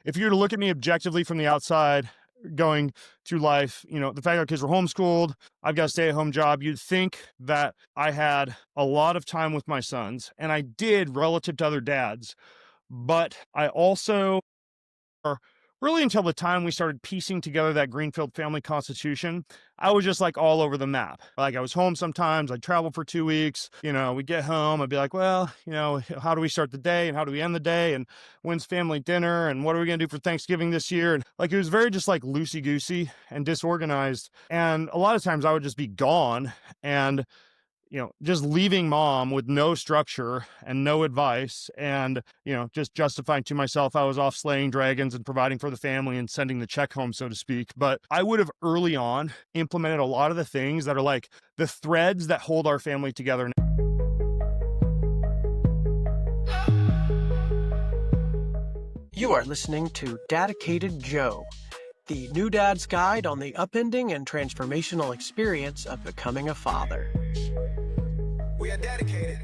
if you were to look at me objectively from the outside, going through life, the fact that kids were homeschooled, I've got a stay-at-home job, you'd think that I had a lot of time with my sons, and I did relative to other dads. But I also, or really until the time we started piecing together that Greenfield family constitution, I was just like all over the map. Like I was home sometimes, I'd travel for 2 weeks, we'd get home, I'd be like, well, how do we start the day and how do we end the day? And when's family dinner? And what are we going to do for Thanksgiving this year? And like, it was very just like loosey-goosey and disorganized. And a lot of times I would just be gone and just leaving mom with no structure and no advice and, just justifying to myself I was off slaying dragons and providing for the family and sending the check home, so to speak. But I would have early on implemented a lot of the things that are like the threads that hold our family together. You are listening to Dedicated Joe, the new dad's guide on the upending and transformational experience of becoming a father. We are dedicated.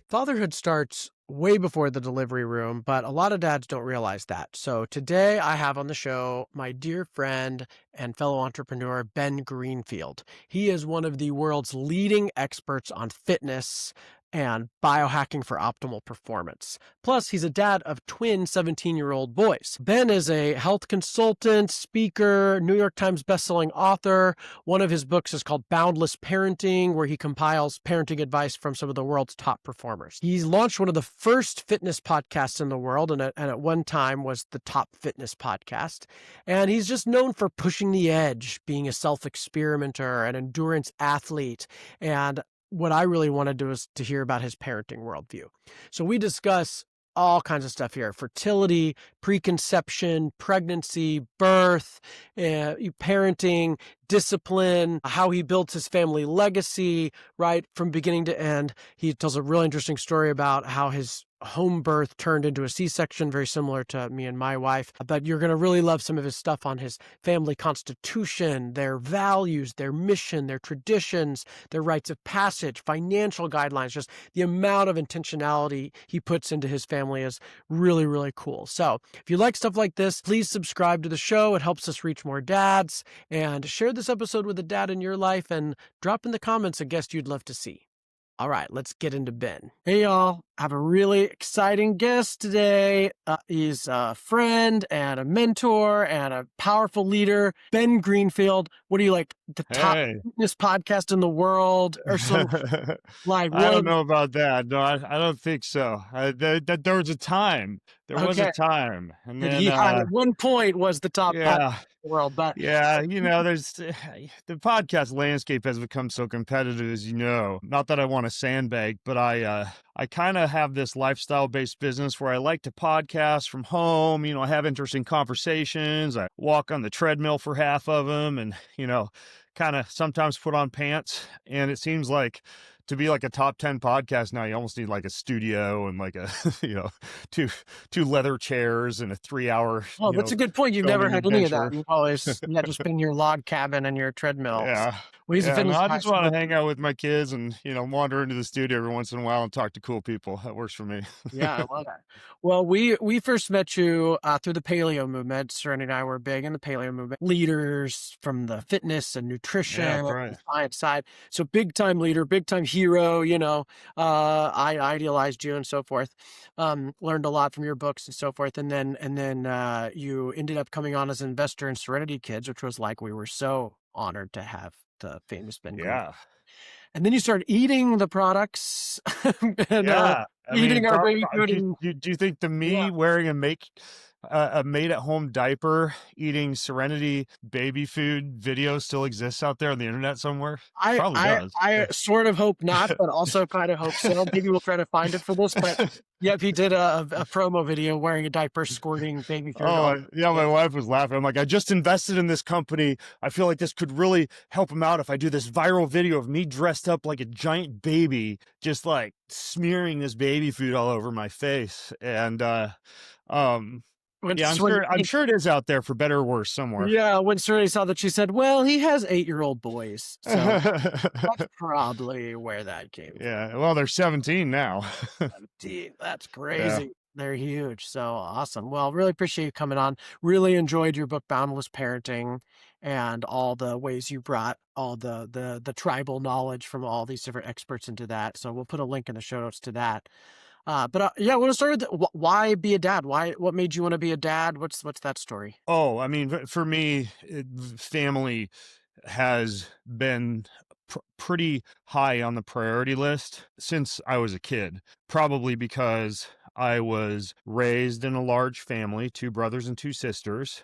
Fatherhood starts way before the delivery room, but a lot of dads don't realize that. So today I have on the show my dear friend and fellow entrepreneur, Ben Greenfield. He is one of the world's leading experts on fitness and biohacking for optimal performance. Plus, he's a dad of twin 17-year-old boys. Ben is a health consultant, speaker, New York Times bestselling author. One of his books is called Boundless Parenting, where he compiles parenting advice from some of the world's top performers. He's launched one of the first fitness podcasts in the world, and at one time was the top fitness podcast. And he's just known for pushing the edge, being a self-experimenter, an endurance athlete, and what I really wanted was to hear about his parenting worldview. So we discuss all kinds of stuff here: fertility, preconception, pregnancy, birth, parenting, discipline, how he built his family legacy, right from beginning to end. He tells a really interesting story about how his home birth turned into a C-section, very similar to me and my wife. But you're going to really love some of his stuff on his family constitution, their values, their mission, their traditions, their rites of passage, financial guidelines. Just the amount of intentionality he puts into his family is really, really cool. So if you like stuff like this, please subscribe to the show. It helps us reach more dads. And share this episode with a dad in your life and drop in the comments a guest you'd love to see. All right, let's get into Ben. Hey, y'all. I have a really exciting guest today. He's a friend and a mentor and a powerful leader. Ben Greenfield. What do you like? The top fitness podcast in the world or something? Like, I don't know about that. No, I don't think so. There was a time. There was a time. And then he had at one point was the top podcast in the world. But yeah, there's the podcast landscape has become so competitive, as you know. Not that I want to sandbag, but I kind of have this lifestyle-based business where I like to podcast from home. I have interesting conversations. I walk on the treadmill for half of them and, kind of sometimes put on pants. And it seems like to be like a top 10 podcast now, you almost need like a studio and like a, two leather chairs and a 3-hour. Oh, that's a good point. You've never had any of that. You've always just been in your log cabin and your treadmill. Yeah. Well, I just want to hang out with my kids and, wander into the studio every once in a while and talk to cool people. That works for me. Yeah, I love that. Well, we first met you through the paleo movement. Serenity and I were big in the paleo movement. Leaders from the fitness and nutrition and science side. So big time leader, big time hero, I idealized you and so forth. Learned a lot from your books and so forth. And then you ended up coming on as an investor in Serenity Kids, which was like, we were so honored to have the famous Ben. Yeah. And then you started eating the products. And, eating our baby food. Do you think wearing a made-at-home diaper, eating Serenity baby food video still exists out there on the internet somewhere? Probably does. I sort of hope not, but also kind of hope so. Maybe we'll try to find it for this. But yep, he did a promo video wearing a diaper, squirting baby food. Oh, yeah, my wife was laughing. I'm like, I just invested in this company. I feel like this could really help him out if I do this viral video of me dressed up like a giant baby, just like smearing this baby food all over my face. And I'm sure it is out there for better or worse somewhere. Yeah, when Serenity saw that, she said, well, he has 8-year-old boys. So that's probably where that came from. Yeah, well, they're 17 now. 17, that's crazy. They're huge. So awesome. Well, really appreciate you coming on. Really enjoyed your book Boundless Parenting and all the ways you brought all the tribal knowledge from all these different experts into that. So we'll put a link in the show notes to that. Yeah, I want to start with why be a dad? What made you want to be a dad? What's that story? Oh, I mean, for me, family has been pretty high on the priority list since I was a kid, probably because I was raised in a large family, two brothers and two sisters.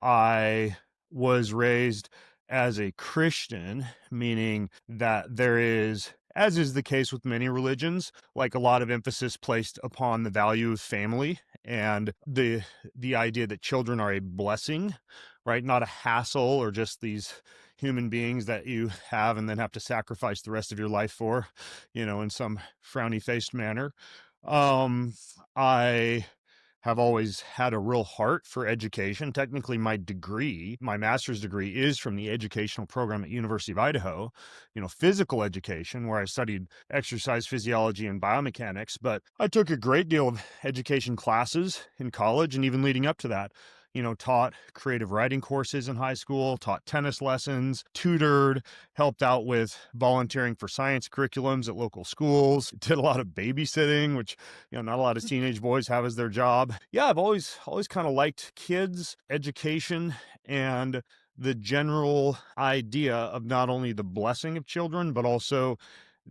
I was raised as a Christian, meaning that there is, as is the case with many religions, like a lot of emphasis placed upon the value of family and the idea that children are a blessing, right? Not a hassle or just these human beings that you have and then have to sacrifice the rest of your life for, in some frowny faced manner. Um, I have always had a real heart for education. Technically, my master's degree is from the educational program at University of Idaho, physical education, where I studied exercise physiology and biomechanics. But I took a great deal of education classes in college and even leading up to that. Taught creative writing courses in high school, taught tennis lessons, tutored, helped out with volunteering for science curriculums at local schools, did a lot of babysitting, which not a lot of teenage boys have as their job. Yeah, I've always kind of liked kids, education, and the general idea of not only the blessing of children, but also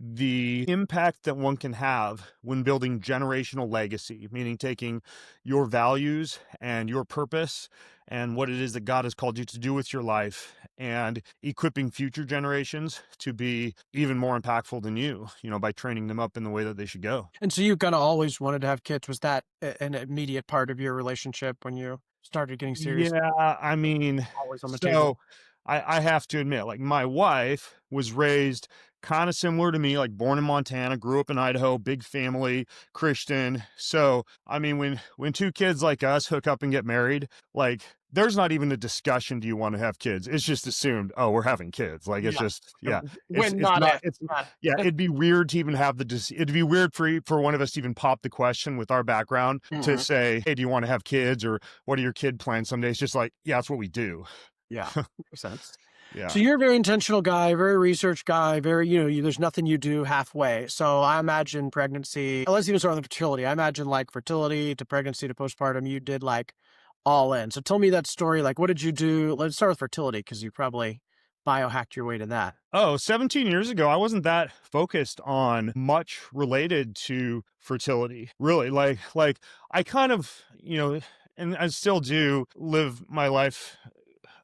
the impact that one can have when building generational legacy, meaning taking your values and your purpose and what it is that God has called you to do with your life and equipping future generations to be even more impactful than you, by training them up in the way that they should go. And so you kind of always wanted to have kids. Was that an immediate part of your relationship when you started getting serious? Yeah, I mean, Always on the table. so I have to admit, like my wife was raised kind of similar to me, like born in Montana, grew up in Idaho, big family, Christian. So, I mean, when two kids like us hook up and get married, like there's not even a discussion, do you want to have kids? It's just assumed, oh, we're having kids. Like it's Yeah. just, yeah. When, It's not not if. it's Not yeah, it'd be weird to even have it'd be weird for one of us to even pop the question with our background to Mhm. say, hey, do you want to have kids or what are your kid plans someday? It's just like, yeah, that's what we do. Yeah, makes sense. So Yeah. you're a very intentional guy, very research guy, very, there's nothing you do halfway. So I imagine pregnancy, let's even start with fertility. I imagine like fertility to pregnancy to postpartum, you did like all in. So tell me that story. Like, what did you do? Let's start with fertility because you probably biohacked your way to that. Oh, 17 years ago, I wasn't that focused on much related to fertility. Really, like I kind of, and I still do live my life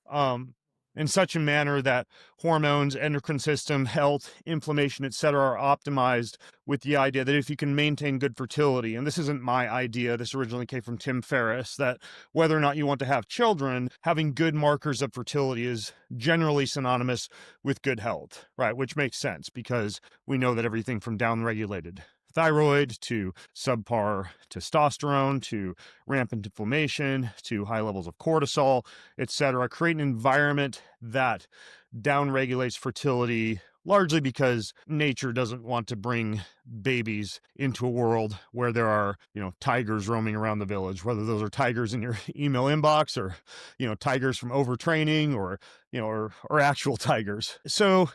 um, in such a manner that hormones, endocrine system, health, inflammation, etc., are optimized with the idea that if you can maintain good fertility, and this isn't my idea, this originally came from Tim Ferriss, that whether or not you want to have children, having good markers of fertility is generally synonymous with good health, right? Which makes sense because we know that everything from downregulated thyroid to subpar testosterone to rampant inflammation to high levels of cortisol, etc., create an environment that downregulates fertility largely because nature doesn't want to bring babies into a world where there are, tigers roaming around the village, whether those are tigers in your email inbox or, tigers from overtraining or, or actual tigers. So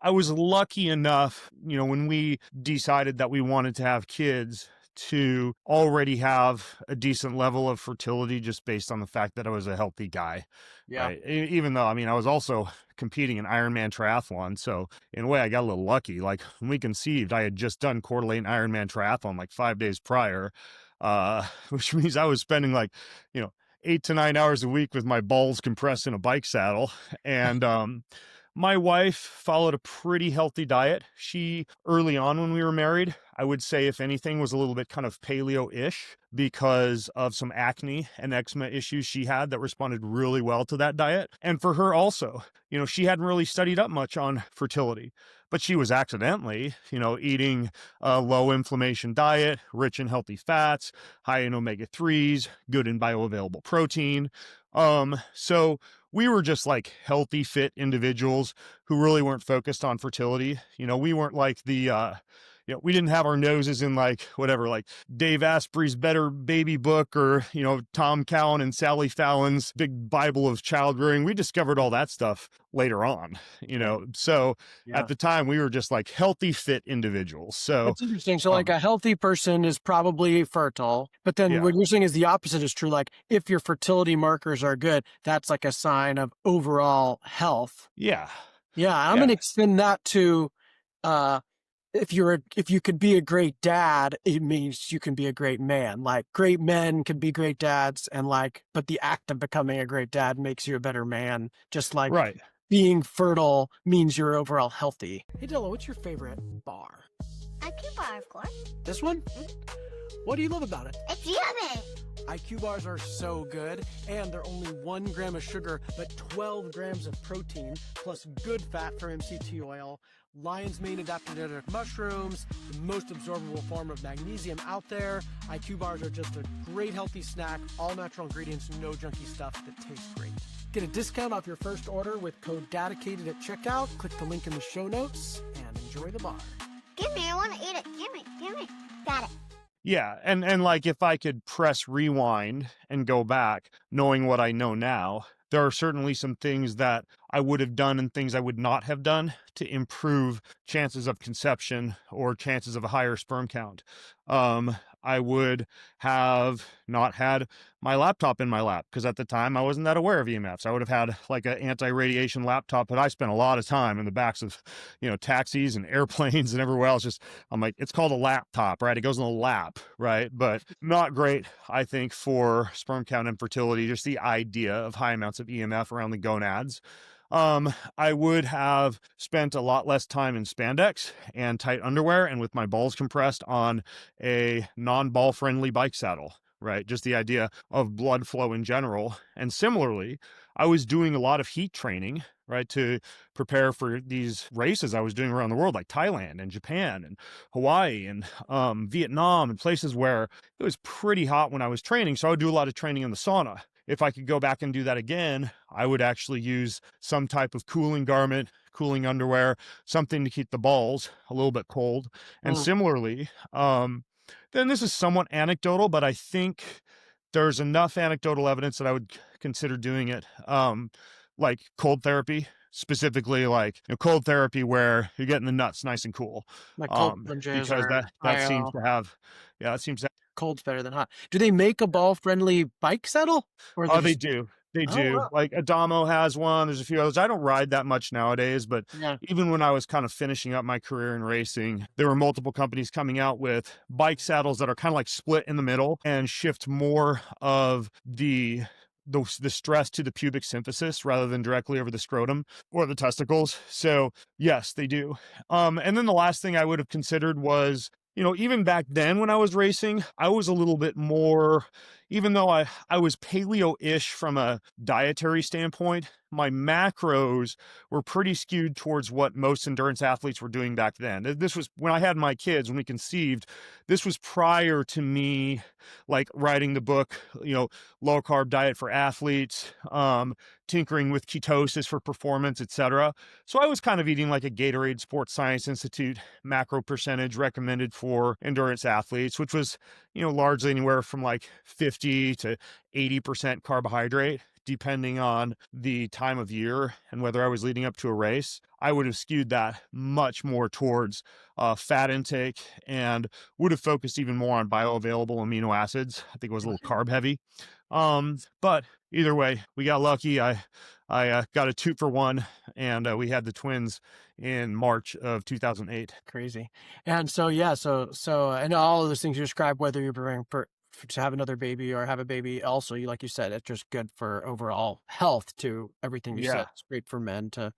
I was lucky enough, when we decided that we wanted to have kids to already have a decent level of fertility just based on the fact that I was a healthy guy, Yeah. right? Even though, I mean, I was also competing in Ironman triathlon. So in a way, I got a little lucky. Like when we conceived, I had just done Coeur d'Alene Ironman triathlon like 5 days prior, which means I was spending like, 8 to 9 hours a week with my balls compressed in a bike saddle. And, my wife followed a pretty healthy diet. She, early on when we were married, I would say, if anything, was a little bit kind of paleo-ish because of some acne and eczema issues she had that responded really well to that diet. And for her also, she hadn't really studied up much on fertility, but she was accidentally, eating a low inflammation diet, rich in healthy fats, high in omega-3s, good in bioavailable protein. So we were just like healthy, fit individuals who really weren't focused on fertility. We weren't like the, we didn't have our noses in like whatever, like Dave Asprey's Better Baby book, or, Tom Cowan and Sally Fallon's big Bible of child rearing. We discovered all that stuff later on, Right. So at Yeah. the time we were just like healthy, fit individuals. So, That's interesting. So, like, um, a healthy person is probably fertile, but then yeah, what you're saying is the opposite is true. Like, if your fertility markers are good, that's like a sign of overall health. yeah, Yeah, I'm yeah, gonna extend that to, uh, if you could be a great dad, it means you can be a great man. Like, great men can be great dads, and like, but the act of becoming a great dad makes you a better man. Just like right. being fertile means you're overall healthy. Hey, Dilla, what's your favorite bar? IQ bar, of course. This one? What do you love about it? It's yummy. IQ bars are so good, and they're only 1 gram of sugar, but 12 grams of protein, plus good fat from MCT oil, lion's mane adaptogenic mushrooms, the most absorbable form of magnesium out there. IQ bars are just a great healthy snack, all natural ingredients, no junky stuff that tastes great. Get a discount off your first order with code DATACATED at checkout. Click the link in the show notes and enjoy the bar. Give me, I want to eat it. Give me. Got it. Yeah, and like if I could press rewind and go back, knowing what I know now, there are certainly some things that I would have done and things I would not have done to improve chances of conception or chances of a higher sperm count. I would have not had my laptop in my lap because at the time I wasn't that aware of EMFs. I would have had like an anti-radiation laptop, but I spent a lot of time in the backs of, taxis and airplanes and everywhere else. Just, I'm like, it's called a laptop, right? It goes in the lap, right? But not great, I think, for sperm count and fertility, just the idea of high amounts of EMF around the gonads. I would have spent a lot less time in spandex and tight underwear and with my balls compressed on a non-ball friendly bike saddle, right? Just the idea of blood flow in general. And similarly, I was doing a lot of heat training, right, to prepare for these races I was doing around the world, like Thailand and Japan and Hawaii and Vietnam and places where it was pretty hot when I was training. So I would do a lot of training in the sauna. If I could go back and do that again, I would actually use some type of cooling garment, cooling underwear, something to keep the balls a little bit cold. And Mm. similarly, then this is somewhat anecdotal, but I think there's enough anecdotal evidence that I would consider doing it. Like cold therapy, specifically like cold therapy where you're getting the nuts nice and cool. Like cold plunges Because or that seems IL. to have, yeah, that seems to. Cold's better than hot. Do they make a ball-friendly bike saddle? Or they Oh, they just... do. They Oh, do. wow. Like Adamo has one. There's a few others. I don't ride that much nowadays, but Yeah. even when I was kind of finishing up my career in racing, there were multiple companies coming out with bike saddles that are kind of like split in the middle and shift more of the stress to the pubic symphysis rather than directly over the scrotum or the testicles. So yes, they do. And then the last thing I would have considered was, even back then when I was racing, I was a little bit more, even though I was paleo-ish from a dietary standpoint, my macros were pretty skewed towards what most endurance athletes were doing back then. This was when I had my kids, when we conceived, this was prior to me like writing the book, low carb diet for athletes, tinkering with ketosis for performance, etc. So I was kind of eating like a Gatorade Sports Science Institute macro percentage recommended for endurance athletes, which was, largely anywhere from like 50 to 80% carbohydrate, depending on the time of year and whether I was leading up to a race. I would have skewed that much more towards fat intake and would have focused even more on bioavailable amino acids. I think it was a little carb heavy. But either way, we got lucky. I got a 2-for-1, and we had the twins in March of 2008. Crazy. And so, yeah, and all of those things you described, whether you're preparing to have another baby or have a baby, also, like you said, it's just good for overall health to everything you said. Yeah. It's great for men to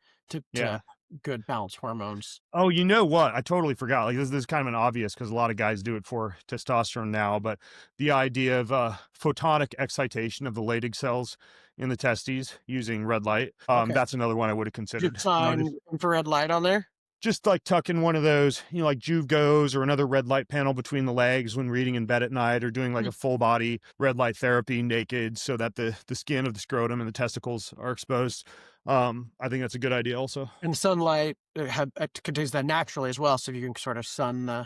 Yeah. good balanced hormones. Oh, you know what? I totally forgot. Like this is kind of an obvious because a lot of guys do it for testosterone now, but the idea of photonic excitation of the Leydig cells in the testes using red light, Okay. that's another one I would have Did you considered. sign infrared light on there? Just like tuck in one of those, like Juve Goes or another red light panel between the legs when reading in bed at night, or doing like a full body red light therapy naked so that the skin of the scrotum and the testicles are exposed. I think that's a good idea also. And sunlight it contains that naturally as well, so you can sort of sun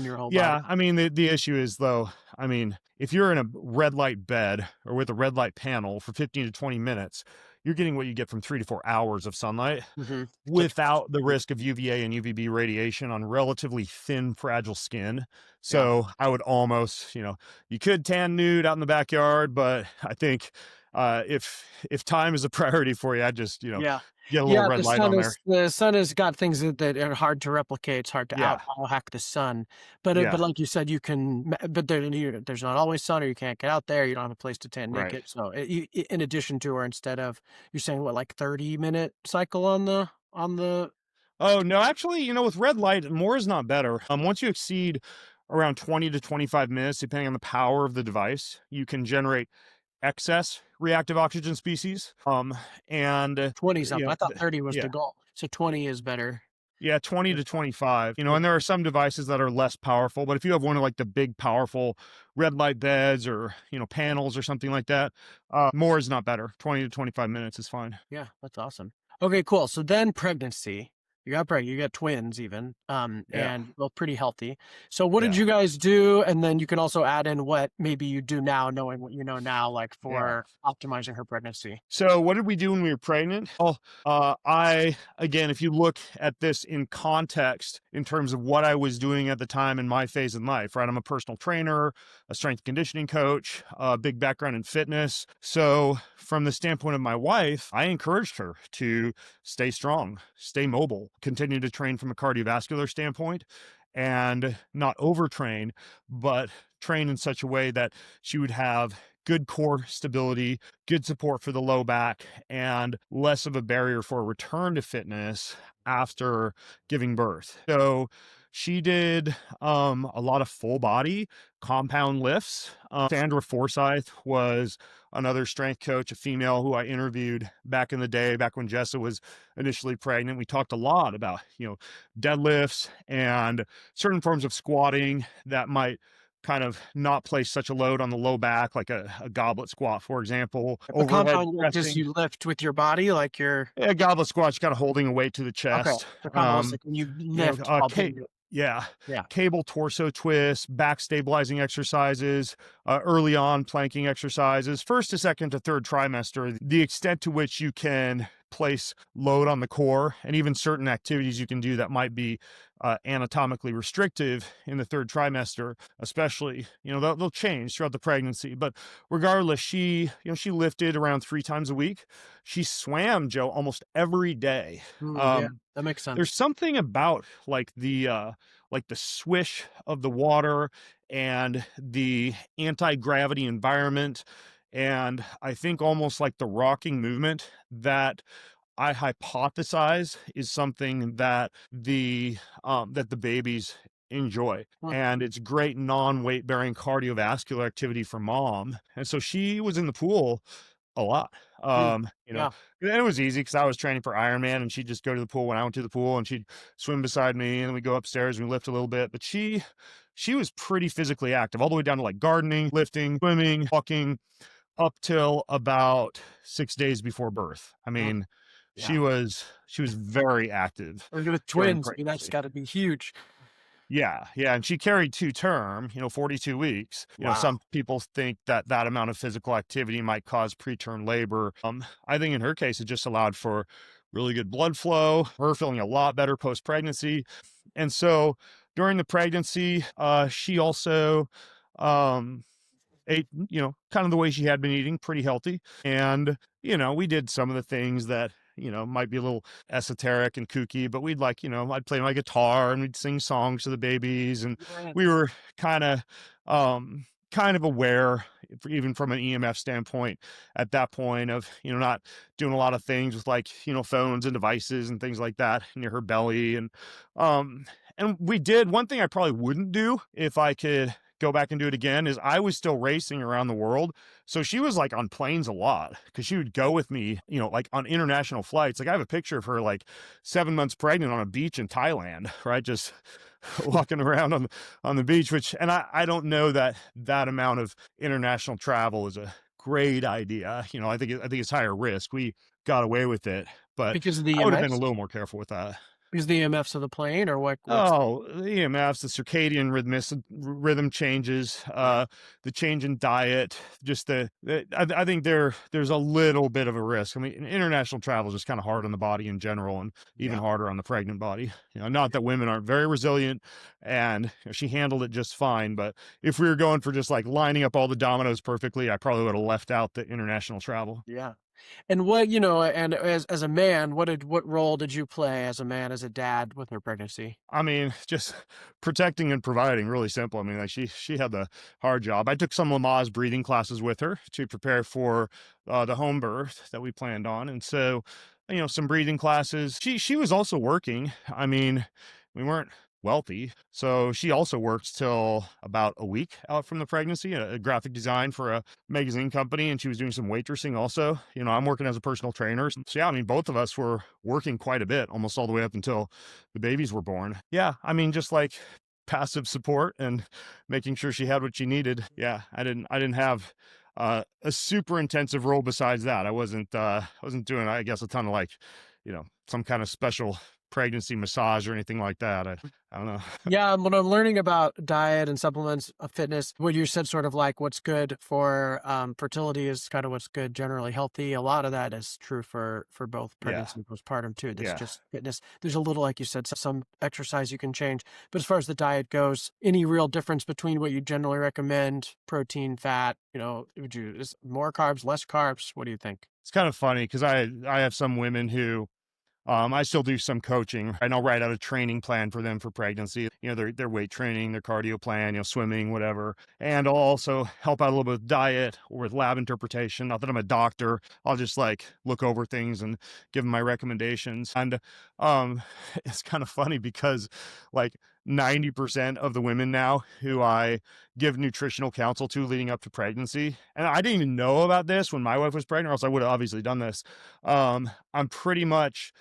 your whole body. Yeah, I mean, the issue is though, I mean, if you're in a red light bed or with a red light panel for 15 to 20 minutes, you're getting what you get from 3 to 4 hours of sunlight Hmm. without the risk of UVA and UVB radiation on relatively thin, fragile skin. Yeah. So I would almost, you could tan nude out in the backyard, but I think if time is a priority for you, I just, Yeah. get a little Yeah, red light on there. the sun has got things that are hard to replicate. It's hard to Yeah, biohack the sun. But yeah, like you said, you can but there's not always sun or you can't get out there. You don't have a place to tan right. naked. So in addition to or instead of you're saying what like 30-minute cycle on the Oh, no, actually, with red light, more is not better. Once you exceed around 20 to 25 minutes, depending on the power of the device, you can generate excess reactive oxygen species. And 20's up. I thought 30 was the yeah, goal. So 20 is better. yeah, 20 to 25, and there are some devices that are less powerful, but if you have one of like the big, powerful red light beds or, panels or something like that, more is not better. 20 to 25 minutes is fine. Yeah, that's awesome. Okay, cool. So then pregnancy. You got pregnant, you got twins even, Yeah, and both pretty healthy. So what did yeah, you guys do? And then you can also add in what maybe you do now, knowing what you know now, like yeah. for optimizing her pregnancy. So what did we do when we were pregnant? Oh, again, if you look at this in context in terms of what I was doing at the time in my phase in life, right? I'm a personal trainer, a strength conditioning coach, a big background in fitness. So from the standpoint of my wife, I encouraged her to stay strong, stay mobile, continue to train from a cardiovascular standpoint and not overtrain, but train in such a way that she would have good core stability, good support for the low back, and less of a barrier for a return to fitness after giving birth. So she did a lot of full body compound lifts. Sandra Forsyth was another strength coach, a female who I interviewed back in the day, back when Jessa was initially pregnant. We talked a lot about, deadlifts and certain forms of squatting that might kind of not place such a load on the low back, like a goblet squat, for example, A overhead compound, like just pressing. you lift with your body, like you're Yeah, goblet squat, you kind of holding a weight to the okay. chest. The combo is like when you lift while doing it. Yeah, Yeah. cable torso twists, back stabilizing exercises, early on planking exercises, first to second to third trimester, the extent to which you can place load on the core and even certain activities you can do that might be anatomically restrictive in the third trimester, especially, they'll change throughout the pregnancy. But regardless, she lifted around 3 times a week. She swam, Joe, almost every day. Yeah, that makes There's sense. something about like the swish of the water and the anti-gravity environment, and I think almost like the rocking movement that I hypothesize is something that the babies enjoy. Hmm, And it's great non-weight bearing cardiovascular activity for mom. And so she was in the pool a lot. hmm. And Yeah. it was easy because I was training for Ironman and she'd just go to the pool when I went to the pool and she'd swim beside me and then we go upstairs and we lift a little bit. But she was pretty physically active, all the way down to like gardening, lifting, swimming, walking, up till about 6 days before birth. I Mm, mean, she yeah. was she was very active Or with during twins, I mean, that's pregnancy. gotta be huge. Yeah, yeah, and she carried 2 term, 42 weeks. Wow. Some people think that that amount of physical activity might cause preterm labor. I think in her case, it just allowed for really good blood flow, her feeling a lot better post-pregnancy. And so during the pregnancy, she also, um, ate, kind of the way she had been eating, pretty healthy. And, we did some of the things that, might be a little esoteric and kooky, but we'd like, I'd play my guitar and we'd sing songs to the babies. And Yeah. we were kind of aware, even from an EMF standpoint at that point of, not doing a lot of things with like, phones and devices and things like that near her belly. And we did one thing I probably wouldn't do if I could go back and do it again is I was still racing around the world. So she was like on planes a lot because she would go with me, like on international flights. Like I have a picture of her like 7 months pregnant on a beach in Thailand, right? Just walking around on the beach, and I don't know that that amount of international travel is a great idea. I think it's higher risk. We got away with it, but Because of the I would have been a EMFs? little more careful with that. Because of the EMFs of the plane, or what's Oh, the EMFs, the circadian rhythm changes, the change in diet, just I think there's a little bit of a risk. I mean, international travel is just kind of hard on the body in general, and even yeah. harder on the pregnant body. Not that women aren't very resilient, and she handled it just fine. But if we were going for just like lining up all the dominoes perfectly, I probably would have left out the international travel. Yeah. And and as a man, what role did you play as a man, as a dad with her pregnancy? I mean, just protecting and providing, really simple. I mean, like she had the hard job. I took some Lamaze breathing classes with her to prepare for the home birth that we planned on, and so some breathing classes. She was also working. I mean, we weren't wealthy, so she also worked till about a week out from the pregnancy. A graphic design for a magazine company, and she was doing some waitressing also. I'm working as a personal trainer. So yeah, I mean, both of us were working quite a bit, almost all the way up until the babies were born. Yeah, I mean, just like passive support and making sure she had what she needed. Yeah, I didn't have a super intensive role besides that. I wasn't doing, I guess, a ton of like, some kind of special pregnancy massage or anything like that. I don't know. Yeah, when I'm learning about diet and supplements, fitness, what you said, sort of like what's good for fertility is kind of what's good, generally healthy. A lot of that is true for both Yeah, pregnancy and postpartum too. That's yeah. just fitness. There's a little, like you said, some exercise you can change. But as far as the diet goes, any real difference between what you generally recommend, protein, fat? Is more carbs, less carbs? What do you think? It's kind of funny because I have some women who I still do some coaching, and I'll write out a training plan for them for pregnancy. Their weight training, their cardio plan, swimming, whatever. And I'll also help out a little bit with diet or with lab interpretation. Not that I'm a doctor. I'll just like look over things and give them my recommendations. And um, it's kind of funny because like 90% of the women now who I give nutritional counsel to leading up to pregnancy, and I didn't even know about this when my wife was pregnant, or else I would have obviously done this. I'm pretty much,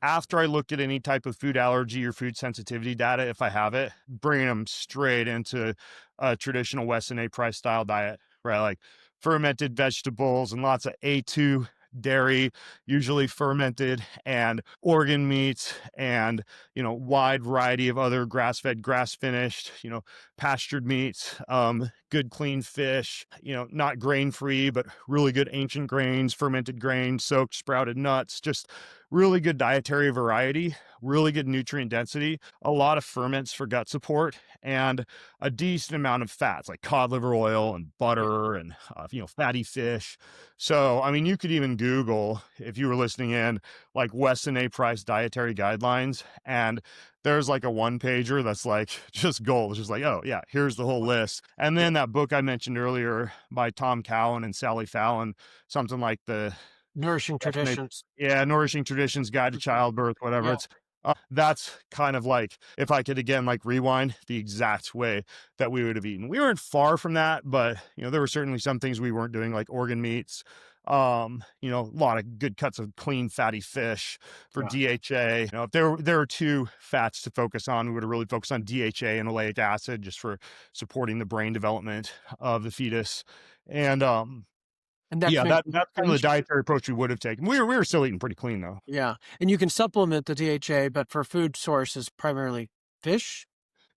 after I looked at any type of food allergy or food sensitivity data, if I have it, bringing them straight into a traditional Weston A. Price style diet, right? Like fermented vegetables and lots of A2 dairy, usually fermented, and organ meats, and wide variety of other grass-fed, grass-finished, pastured meats, good clean fish, not grain-free, but really good ancient grains, fermented grains, soaked sprouted nuts, just really good dietary variety, really good nutrient density, a lot of ferments for gut support, and a decent amount of fats like cod liver oil and Yeah. butter and fatty fish. So I mean, you could even Google, if you were listening in, like Weston A. Price dietary guidelines, and there's like a one pager that's like just gold. It's just like, oh yeah, here's the whole list. And Yeah. then that book I mentioned earlier by Tom Cowan and Sally Fallon, something like the Nourishing Weston A. traditions. Yeah, Nourishing Traditions Guide to Mhm. Childbirth, whatever. Yeah. That's kind of like, if I could again like rewind, the exact way that we would have eaten. We weren't far from that, but there were certainly some things we weren't doing, like organ meats. A lot of good cuts of clean fatty fish for Yeah. DHA. If there were two fats to focus on, we would have really focused on DHA and oleic acid, just for supporting the brain development of the fetus. And And that yeah, can that's kind of the dietary approach we would have taken. We were still eating pretty clean though. Yeah, and you can supplement the DHA, but for food sources, primarily fish?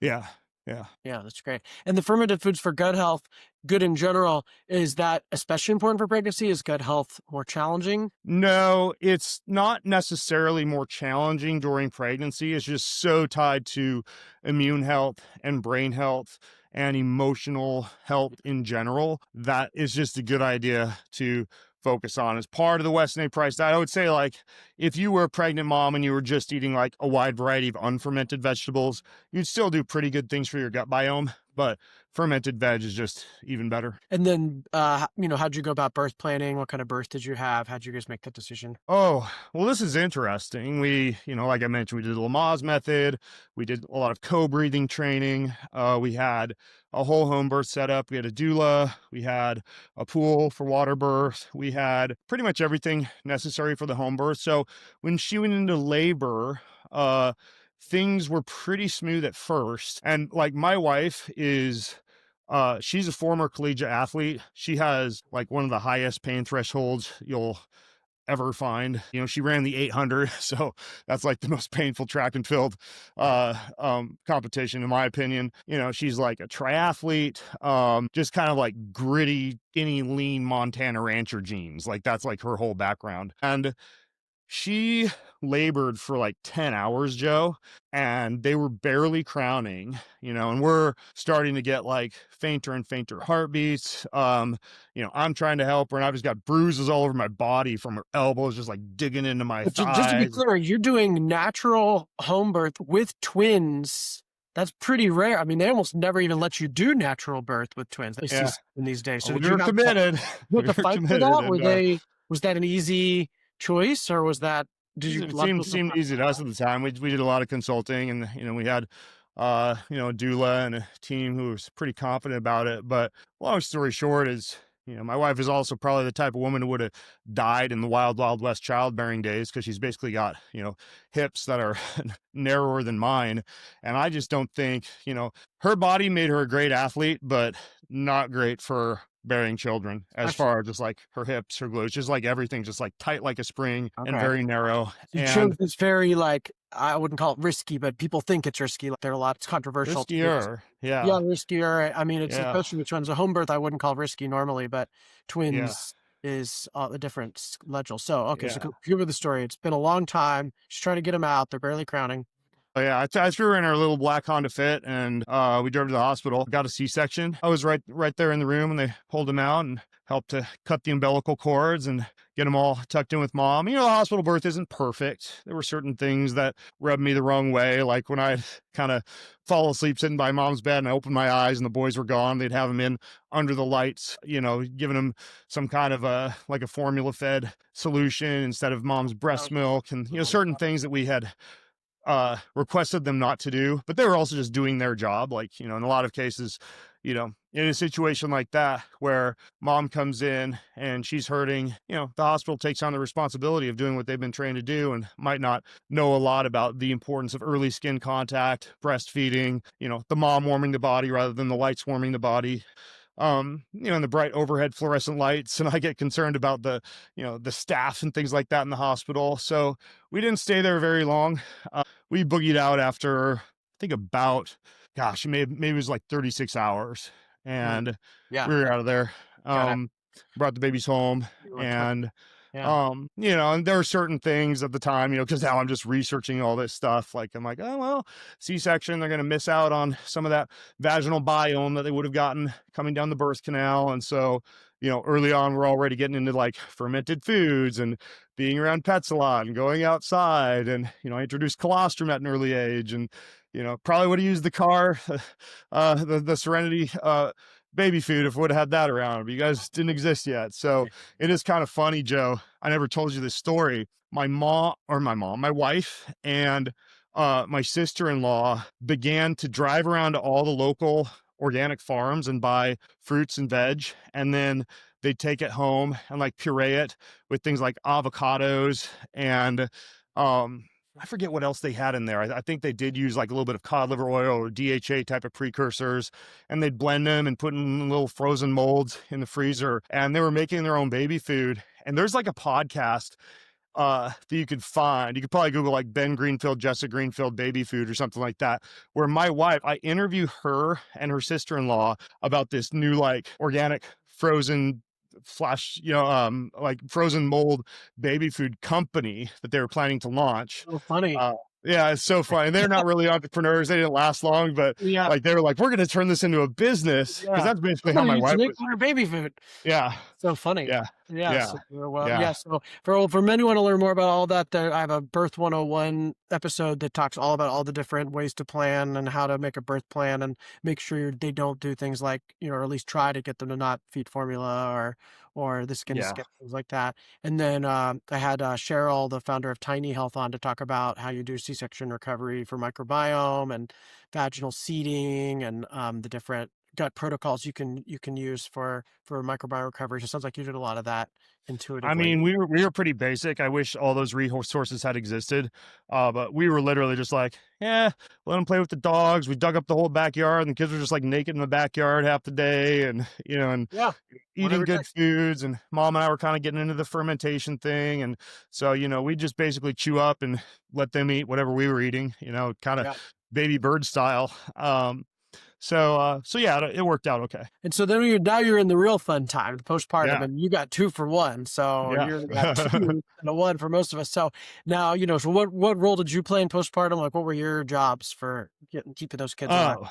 Yeah, yeah. Yeah, that's great. And the fermented foods for gut health, good in general, is that especially important for pregnancy? Is gut health more challenging? No, it's not necessarily more challenging during pregnancy. It's just so tied to immune health and brain health and emotional health in general. That is just a good idea to focus on as part of the Weston A. Price diet. I would say, like, if you were a pregnant mom and you were just eating like a wide variety of unfermented vegetables, you'd still do pretty good things for your gut biome. But fermented veg is just even better. And then, how'd you go about birth planning? What kind of birth did you have? How'd you guys make that decision? Oh, well, this is interesting. We, like I mentioned, we did the Lamaze method. We did a lot of co-breathing training. We had a whole home birth setup. We had a doula. We had a pool for water birth. We had pretty much everything necessary for the home birth. So when she went into labor, things were pretty smooth at first. And like my wife is She's a former collegiate athlete. She has like one of the highest pain thresholds you'll ever find. She ran the 800, so that's like the most painful track and field competition in my opinion. She's like a triathlete, just kind of like gritty, skinny, lean Montana rancher genes. Like that's like her whole background. And she labored for like 10 hours, Joe, and they were barely crowning, and we're starting to get like fainter and fainter heartbeats. I'm trying to help her, and I've just got bruises all over my body from her elbows, just like digging into my But just to be thighs. clear, you're doing natural home birth with twins. That's pretty rare. I mean, they almost never even let you do natural birth with twins. They see Yeah, in these days. So we did you were have to, committed. you We have to were fight for committed, that? and Was that an easy choice, or was that, did you, it a lot of seemed people seemed easy to us at the time. We did a lot of consulting, and we had a doula and a team who was pretty confident about it. But long story short is, my wife is also probably the type of woman who would have died in the wild west childbearing days, because she's basically got hips that are narrower than mine, and I just don't think her body made her a great athlete, but not great for bearing children, as actually, far as just like her hips, her glutes, just like everything, just like tight like a spring and okay. very narrow. You chose And this very, like, I wouldn't call it risky, but people think it's risky. Like, there are a lot, it's controversial to do this. riskier. Yeah, Yeah. riskier. I mean, it's Yeah. especially with twins. A home birth, I wouldn't call risky normally, but Yeah. twins is a different level. So, okay, so Yeah. give me the story. It's been a long time. She's trying to get them out. They're barely crowning. Oh, yeah, I threw her in our little black Honda Fit, and we drove to the hospital. Got a C-section. I was right there in the room, and they pulled him out and helped to cut the umbilical cords and get them all tucked in with mom. The hospital birth isn't perfect. There were certain things that rubbed me the wrong way, like when I kind of fall asleep sitting by mom's bed and I opened my eyes and the boys were gone. They'd have them in under the lights, giving them some kind of like a formula fed solution instead of mom's breast milk, and certain things that we had requested them not to do, but they were also just doing their job. Like, in a lot of cases, in a situation like that where mom comes in and she's hurting, the hospital takes on the responsibility of doing what they've been trained to do, and might not know a lot about the importance of early skin contact, breastfeeding, the mom warming the body rather than the lights warming the body. And the bright overhead fluorescent lights. And I get concerned about the staff and things like that in the hospital. So we didn't stay there very long. We boogied out after, I think about, gosh, maybe it was like 36 hours, Mm, and yeah, we were out of there. got it. Brought the babies home, You were twin. and Yeah. and there are certain things at the time, because now I'm just researching all this stuff. Like, I'm like, oh, well, C-section, they're going to miss out on some of that vaginal biome that they would have gotten coming down the birth canal. And so, early on, we're already getting into like fermented foods and being around pets a lot and going outside. And, I introduced colostrum at an early age, and, probably would have used the car, the Serenity, baby food if we would have had that around, but you guys didn't exist yet. So it is kind of funny, Joe. I never told you this story. My wife and my sister-in-law began to drive around to all the local organic farms and buy fruits and veg. And then they'd take it home and like puree it with things like avocados and, I forget what else they had in there. I think they did use like a little bit of cod liver oil or DHA type of precursors, and they'd blend them and put in little frozen molds in the freezer. And they were making their own baby food. And there's like a podcast that you could find. You could probably Google like Ben Greenfield, Jessica Greenfield baby food or something like that, where my wife, I interview her and her sister-in-law about this new like organic frozen flash, like frozen mold baby food company that they were planning to launch. So funny. Uh, yeah, it's so funny. They're not really entrepreneurs. They didn't last long, but Yeah. like they were like, we're going to turn this into a business, because Yeah. that's basically I'm how gonna my use wife Nick was. on her baby food. Yeah, So funny. yeah, Yeah. yeah, So, well, yeah, yeah. So for men who want to learn more about all that, I have a Birth 101 episode that talks all about all the different ways to plan and how to make a birth plan and make sure they don't do things like, or at least try to get them to not feed formula or the skin to yeah. skin, things like that. And then I had Cheryl, the founder of Tiny Health, on to talk about how you do C-section recovery for microbiome and vaginal seeding and the different gut protocols you can use for microbiome recovery. So it sounds like you did a lot of that I intuitively. mean, we were pretty basic. I wish all those resources had existed, but we were literally just like, yeah, let them play with the dogs. We dug up the whole backyard, and the kids were just like naked in the backyard half the day, and and Yeah, eating whatever it good takes. foods. And mom and I were kind of getting into the fermentation thing, and so we just basically chew up and let them eat whatever we were eating, kind of Yeah. baby bird style. So yeah, it worked out okay. And so then now you're in the real fun time, the postpartum, Yeah, and you got 2 for 1. So yeah. you're got 2 and a 1 for most of us. So now, so what role did you play in postpartum? Like, what were your jobs for keeping those kids alive?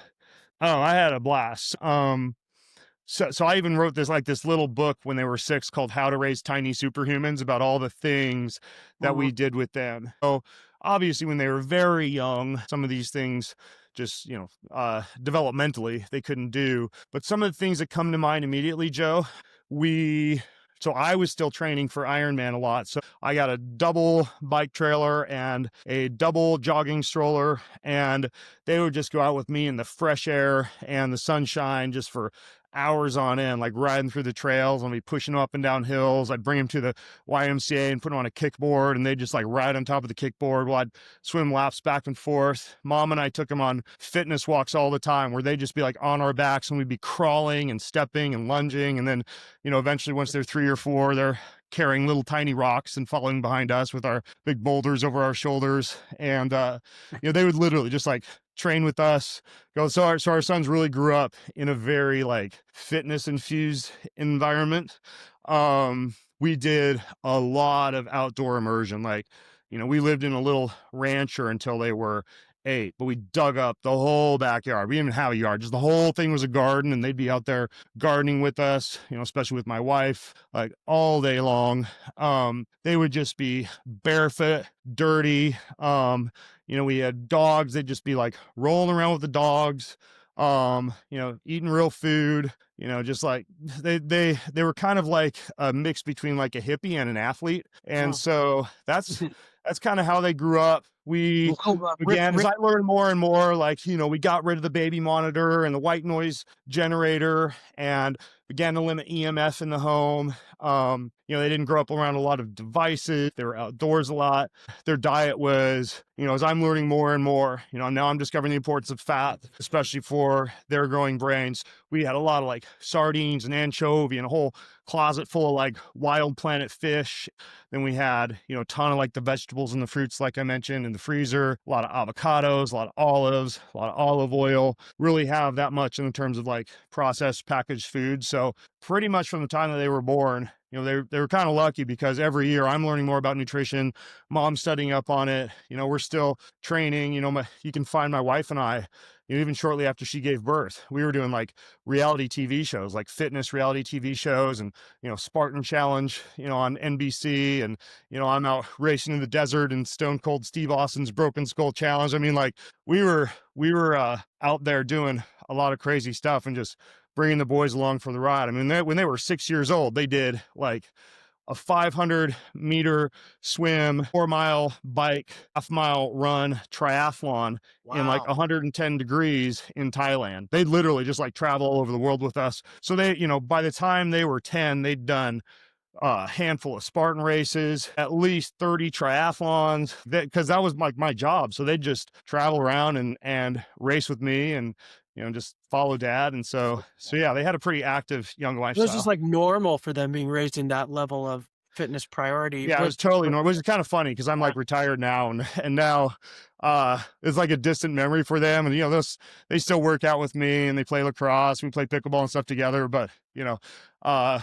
Oh, I had a blast. So I even wrote this little book when they were 6 called How to Raise Tiny Superhumans, about all the things that Mhm. we did with them. So obviously when they were very young, some of these things just, developmentally they couldn't do. But some of the things that come to mind immediately, Joe, we so I was still training for Ironman a lot. So I got a double bike trailer and a double jogging stroller, and they would just go out with me in the fresh air and the sunshine just for hours on end, like riding through the trails. I'd be pushing them up and down hills. I'd bring them to the YMCA and put them on a kickboard, and they'd just like ride on top of the kickboard while I'd swim laps back and forth. Mom and I took them on fitness walks all the time, where they'd just be like on our backs, and we'd be crawling and stepping and lunging. And then, eventually once they're 3 or 4, they're carrying little tiny rocks and following behind us with our big boulders over our shoulders. And, they would literally just like train with us. So our sons really grew up in a very like fitness infused environment. We did a lot of outdoor immersion. Like, we lived in a little rancher until they were 8, but we dug up the whole backyard. We didn't even have a yard, just the whole thing was a garden, and they'd be out there gardening with us, especially with my wife, like all day long. They would just be barefoot, dirty. We had dogs, they'd just be like rolling around with the dogs, eating real food, just like they were kind of like a mix between like a hippie and an athlete. And Oh. so that's kind of how they grew up. We Well, Rick, began, as Rick, I learned more and more, like, we got rid of the baby monitor and the white noise generator and began to limit EMF in the home. They didn't grow up around a lot of devices. They were outdoors a lot. Their diet was, as I'm learning more and more, now I'm discovering the importance of fat, especially for their growing brains. We had a lot of like sardines and anchovy and a whole closet full of like wild planet fish. Then we had, a ton of like the vegetables and the fruits, like I mentioned, in the freezer, a lot of avocados, a lot of olives, a lot of olive oil. Really have that much in terms of like processed packaged food. So pretty much from the time that they were born, they were kind of lucky, because every year I'm learning more about nutrition. Mom's studying up on it. We're still training. You can find my wife and I, even shortly after she gave birth, we were doing like reality TV shows, like fitness reality TV shows, and Spartan Challenge, on NBC, and I'm out racing in the desert and Stone Cold Steve Austin's Broken Skull Challenge. I mean, like we were out there doing a lot of crazy stuff and just bringing the boys along for the ride. I mean, when they were 6 years old, they did like a 500-meter swim, 4-mile bike, half-mile run, triathlon in like wow. 110 degrees in Thailand. They'd literally just like travel all over the world with us. So they, by the time they were 10, they'd done a handful of Spartan races, at least 30 triathlons, because that was like my job. So they'd just travel around and race with me, and just follow dad. And so yeah, they had a pretty active young It was just lifestyle. like normal for them being raised in that level of fitness priority. Yeah, it was totally normal, which is kind of funny because I'm Yeah. like retired now, and now it's like a distant memory for them. And they still work out with me, and they play lacrosse, we play pickleball and stuff together. But uh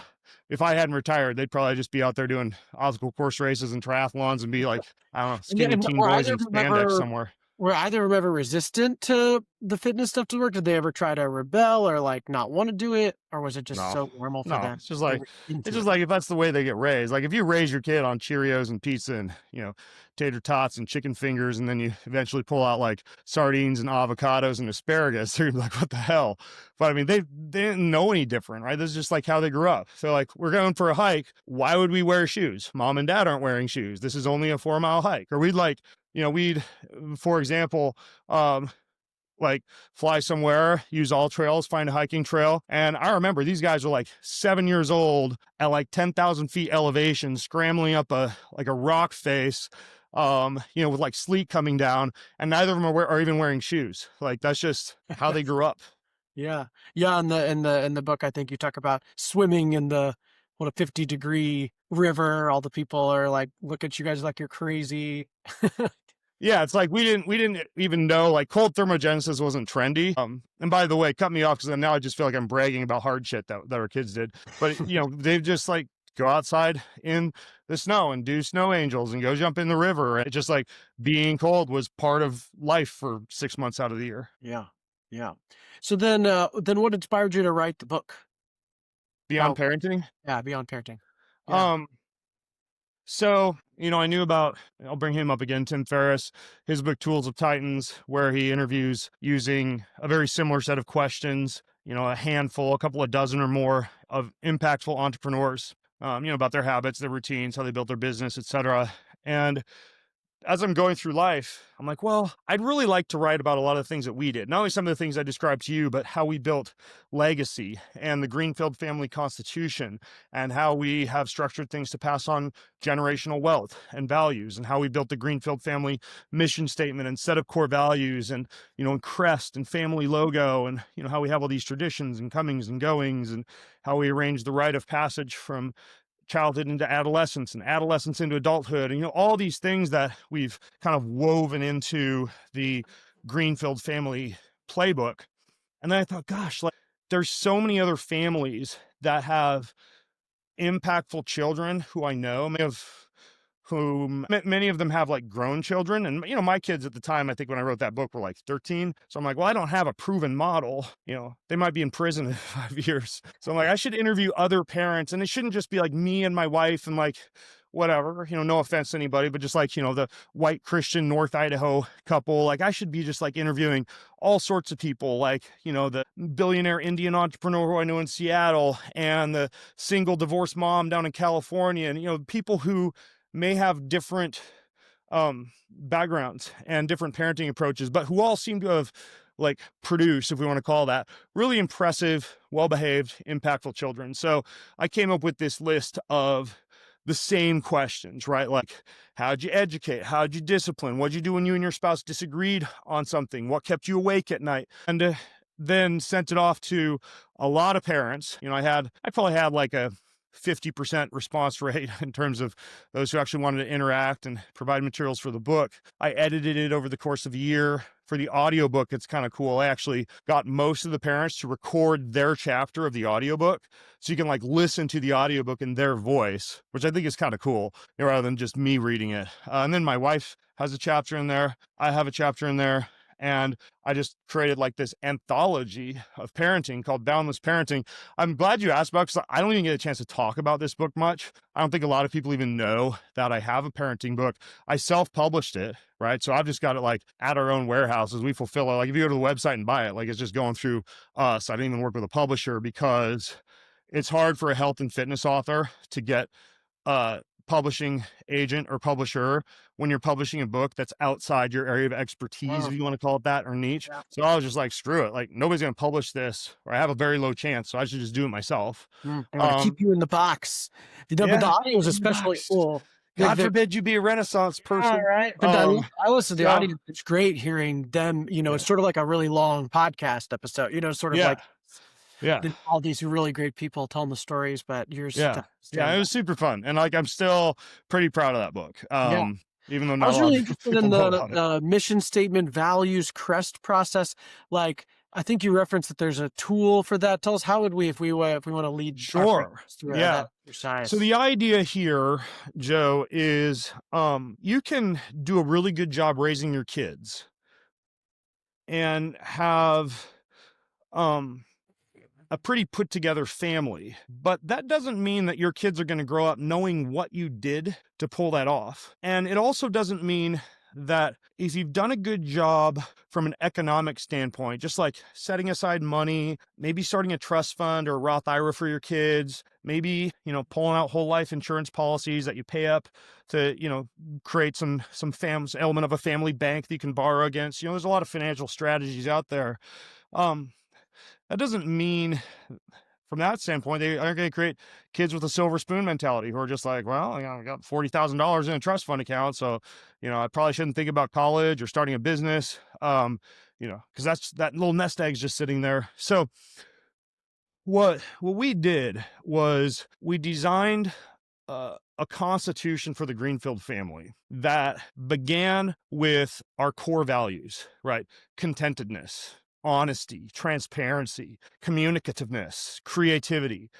if I hadn't retired, they'd probably just be out there doing obstacle course races and triathlons and be like, I don't know, skinny And teen boys in spandex somewhere. were either of them ever resistant to the fitness stuff to work? Did they ever try to rebel or like not want to do it? Or was it just No, so normal for no. them? It's just They like were into it's just it. like if that's the way they get raised. Like if you raise your kid on Cheerios and pizza and tater tots and chicken fingers, and then you eventually pull out like sardines and avocados and asparagus, they're gonna be like, what the hell? But I mean, they didn't know any different, right? This is just like how they grew up. So like, we're going for a hike. Why would we wear shoes? Mom and dad aren't wearing shoes. This is only a 4-mile hike. Or we'd like, for example, like fly somewhere, use all trails, find a hiking trail. And I remember these guys were like 7 years old at like 10,000 feet elevation, scrambling up a rock face, with like sleet coming down, and neither of them are even wearing shoes. Like that's just how they grew up. Yeah. Yeah, in the book, I think you talk about swimming in the a 50-degree river. All the people are like, look at you guys like you're crazy. Yeah, it's like we didn't even know like cold thermogenesis wasn't trendy. And by the way, cut me off because now I just feel like I'm bragging about hard shit that our kids did. But they've just like go outside in the snow and do snow angels and go jump in the river. It just like being cold was part of life for 6 months out of the year. Yeah. Yeah. So then what inspired you to write the book Beyond about, parenting. yeah, Beyond Parenting? Yeah. Um, So, I knew about, I'll bring him up again, Tim Ferriss, his book, Tools of Titans, where he interviews using a very similar set of questions, a handful, a couple of dozen or more of impactful entrepreneurs, about their habits, their routines, how they built their business, etc. And as I'm going through life, I'm like, well, I'd really like to write about a lot of the things that we did. Not only some of the things I described to you, but how we built legacy and the Greenfield family constitution and how we have structured things to pass on generational wealth and values and how we built the Greenfield family mission statement and set of core values and crest and family logo and, how we have all these traditions and comings and goings and how we arrange the rite of passage from childhood into adolescence and adolescence into adulthood, and all these things that we've kind of woven into the Greenfield family playbook. And then I thought, gosh, like there's so many other families that have impactful children who I know, many of them have like grown children. And, my kids at the time, I think when I wrote that book were like 13. So I'm like, well, I don't have a proven model. They might be in prison in 5 years. So I'm like, I should interview other parents, and it shouldn't just be like me and my wife and like, whatever, no offense to anybody, but just like, the white Christian North Idaho couple. Like I should be just like interviewing all sorts of people, like, the billionaire Indian entrepreneur who I know in Seattle and the single divorced mom down in California, and, people who may have different backgrounds and different parenting approaches, but who all seem to have like produced, if we want to call that, really impressive, well-behaved, impactful children. So I came up with this list of the same questions, right? Like, how'd you educate? How'd you discipline? What'd you do when you and your spouse disagreed on something? What kept you awake at night? And then sent it off to a lot of parents. I probably had like a 50% response rate in terms of those who actually wanted to interact and provide materials for the book. I edited it over the course of a year. For the audiobook, it's kind of cool. I actually got most of the parents to record their chapter of the audiobook so you can like listen to the audiobook in their voice, which I think is kind of cool, rather than just me reading it. And then my wife has a chapter in there. I have a chapter in there. And I just created like this anthology of parenting called Boundless Parenting. I'm glad you asked about it because I don't even get a chance to talk about this book much. I don't think a lot of people even know that I have a parenting book. I self-published it, right? So I've just got it like at our own warehouses. We fulfill it. Like if you go to the website and buy it, like it's just going through us. I didn't even work with a publisher because it's hard for a health and fitness author to get publishing agent or publisher when you're publishing a book that's outside your area of expertise, if you want to call it that, or niche. Yeah. So I was just like, screw it. Like nobody's going to publish this, or I have a very low chance. So I should just do it myself. They want to keep you in the box. But the audio is especially cool. God forbid you be a Renaissance person. Yeah, right. But I listen to the audio. It's great hearing them, it's sort of like a really long podcast episode, sort of like all these really great people telling the stories, but yours. Yeah, it was super fun. And like, I'm still pretty proud of that book. Even though not I was really interested in the mission statement values crest process. Like, I think you referenced that there's a tool for that. Tell us, how would we, if we want to lead sure through that exercise? So the idea here, Joe, is you can do a really good job raising your kids and have a pretty put together family, but that doesn't mean that your kids are going to grow up knowing what you did to pull that off. And it also doesn't mean that if you've done a good job from an economic standpoint, just like setting aside money, maybe starting a trust fund or a Roth IRA for your kids, maybe, pulling out whole life insurance policies that you pay up to, create some element of a family bank that you can borrow against. There's a lot of financial strategies out there. Um, that doesn't mean from that standpoint, they aren't going to create kids with a silver spoon mentality who are just like, well, I got $40,000 in a trust fund account. So, I probably shouldn't think about college or starting a business, because that little nest egg's just sitting there. So what we did was we designed a constitution for the Greenfield family that began with our core values, right? Contentedness, honesty, transparency, communicativeness, creativity,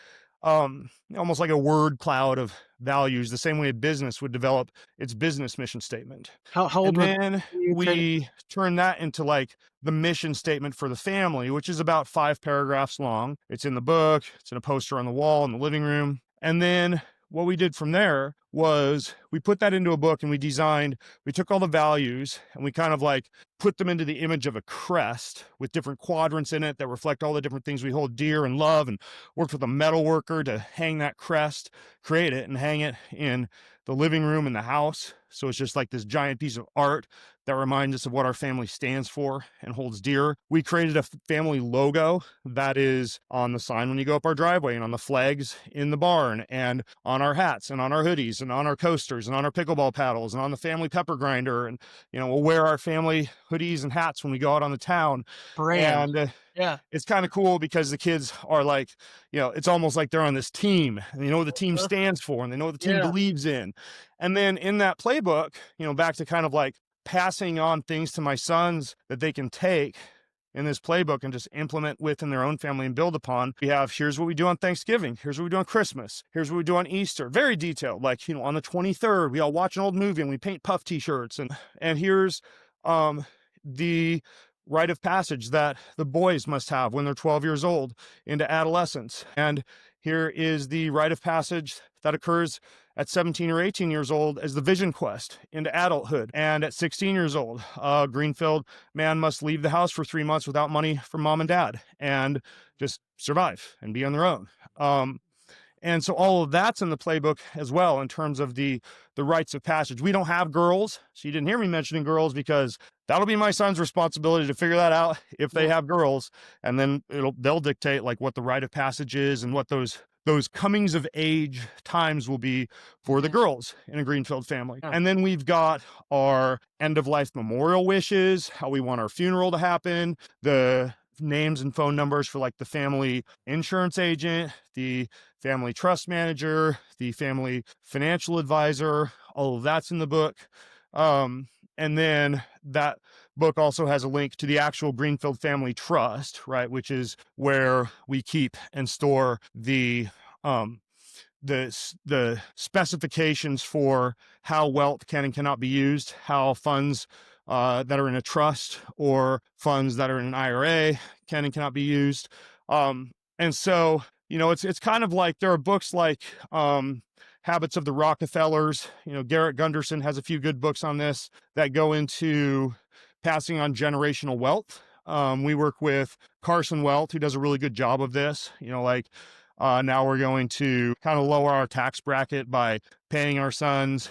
almost like a word cloud of values, the same way a business would develop its business mission statement. How old And were then you training? we turn that into like the mission statement for the family, which is about 5 paragraphs long. It's in the book, it's in a poster on the wall in the living room. And then what we did from there was we put that into a book and we took all the values and we kind of like put them into the image of a crest with different quadrants in it that reflect all the different things we hold dear and love, and worked with a metal worker to hang that crest, create it and hang it in the living room in the house. So it's just like this giant piece of art that reminds us of what our family stands for and holds dear. We created a family logo that is on the sign when you go up our driveway and on the flags in the barn and on our hats and on our hoodies and on our coasters and on our pickleball paddles and on the family pepper grinder. And, we'll wear our family hoodies and hats when we go out on the town. Brand. And Yeah. it's kind of cool because the kids are like, it's almost like they're on this team and they know what the team stands for and they know what the team Yeah. believes in. And then in that playbook, back to kind of like passing on things to my sons that they can take in this playbook and just implement within their own family and build upon. We have, here's what we do on Thanksgiving. Here's what we do on Christmas. Here's what we do on Easter. Very detailed. Like, on the 23rd, we all watch an old movie and we paint puff t-shirts. And here's the rite of passage that the boys must have when they're 12 years old into adolescence. And here is the rite of passage that occurs at 17 or 18 years old as the vision quest into adulthood. And at 16 years old, Greenfield man must leave the house for 3 months without money from mom and dad and just survive and be on their own. And so all of that's in the playbook as well in terms of the rites of passage. We don't have girls, so you didn't hear me mentioning girls because that'll be my son's responsibility to figure that out if they have girls, and then they'll dictate like what the rite of passage is and what those comings of age times will be for the girls in a Greenfield family. Yeah. And then we've got our end of life memorial wishes, how we want our funeral to happen, the names and phone numbers for like the family insurance agent, the family trust manager, the family financial advisor. All of that's in the book. And then that book also has a link to the actual Greenfield Family Trust, right, which is where we keep and store the specifications for how wealth can and cannot be used, how funds that are in a trust or funds that are in an IRA can and cannot be used. And so, it's kind of like there are books like Habits of the Rockefellers. Garrett Gunderson has a few good books on this that go into passing on generational wealth. We work with Carson Wealth, who does a really good job of this. Now we're going to kind of lower our tax bracket by paying our sons,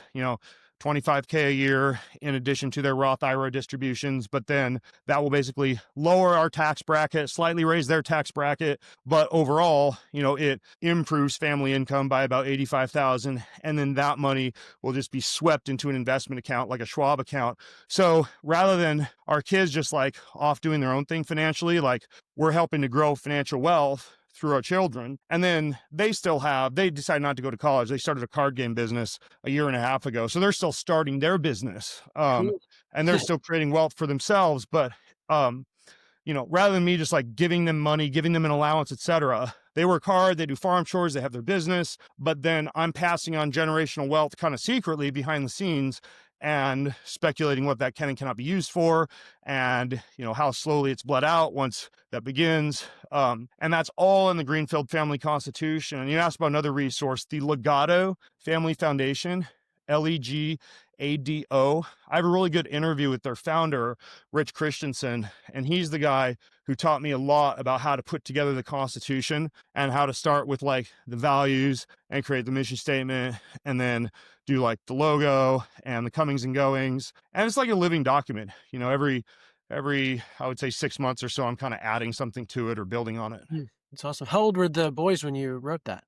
$25K a year in addition to their Roth IRA distributions. But then that will basically lower our tax bracket, slightly raise their tax bracket. But overall, it improves family income by about $85,000. And then that money will just be swept into an investment account like a Schwab account. So rather than our kids just like off doing their own thing financially, like we're helping to grow financial wealth through our children. And then they decide not to go to college. They started a card game business a year and a half ago. So they're still starting their business. Cool. And they're still creating wealth for themselves. But, rather than me just like giving them money, giving them an allowance, etc., they work hard, they do farm chores, they have their business, but then I'm passing on generational wealth kind of secretly behind the scenes and speculating what that can and cannot be used for, and how slowly it's bled out once that begins. And that's all in the Greenfield Family Constitution. And you asked about another resource, the Legato Family Foundation Legado. I have a really good interview with their founder, Rich Christensen, and he's the guy who taught me a lot about how to put together the Constitution and how to start with like the values and create the mission statement and then do like the logo and the comings and goings. And it's like a living document, every I would say 6 months or so, I'm kind of adding something to it or building on it. It's awesome. How old were the boys when you wrote that?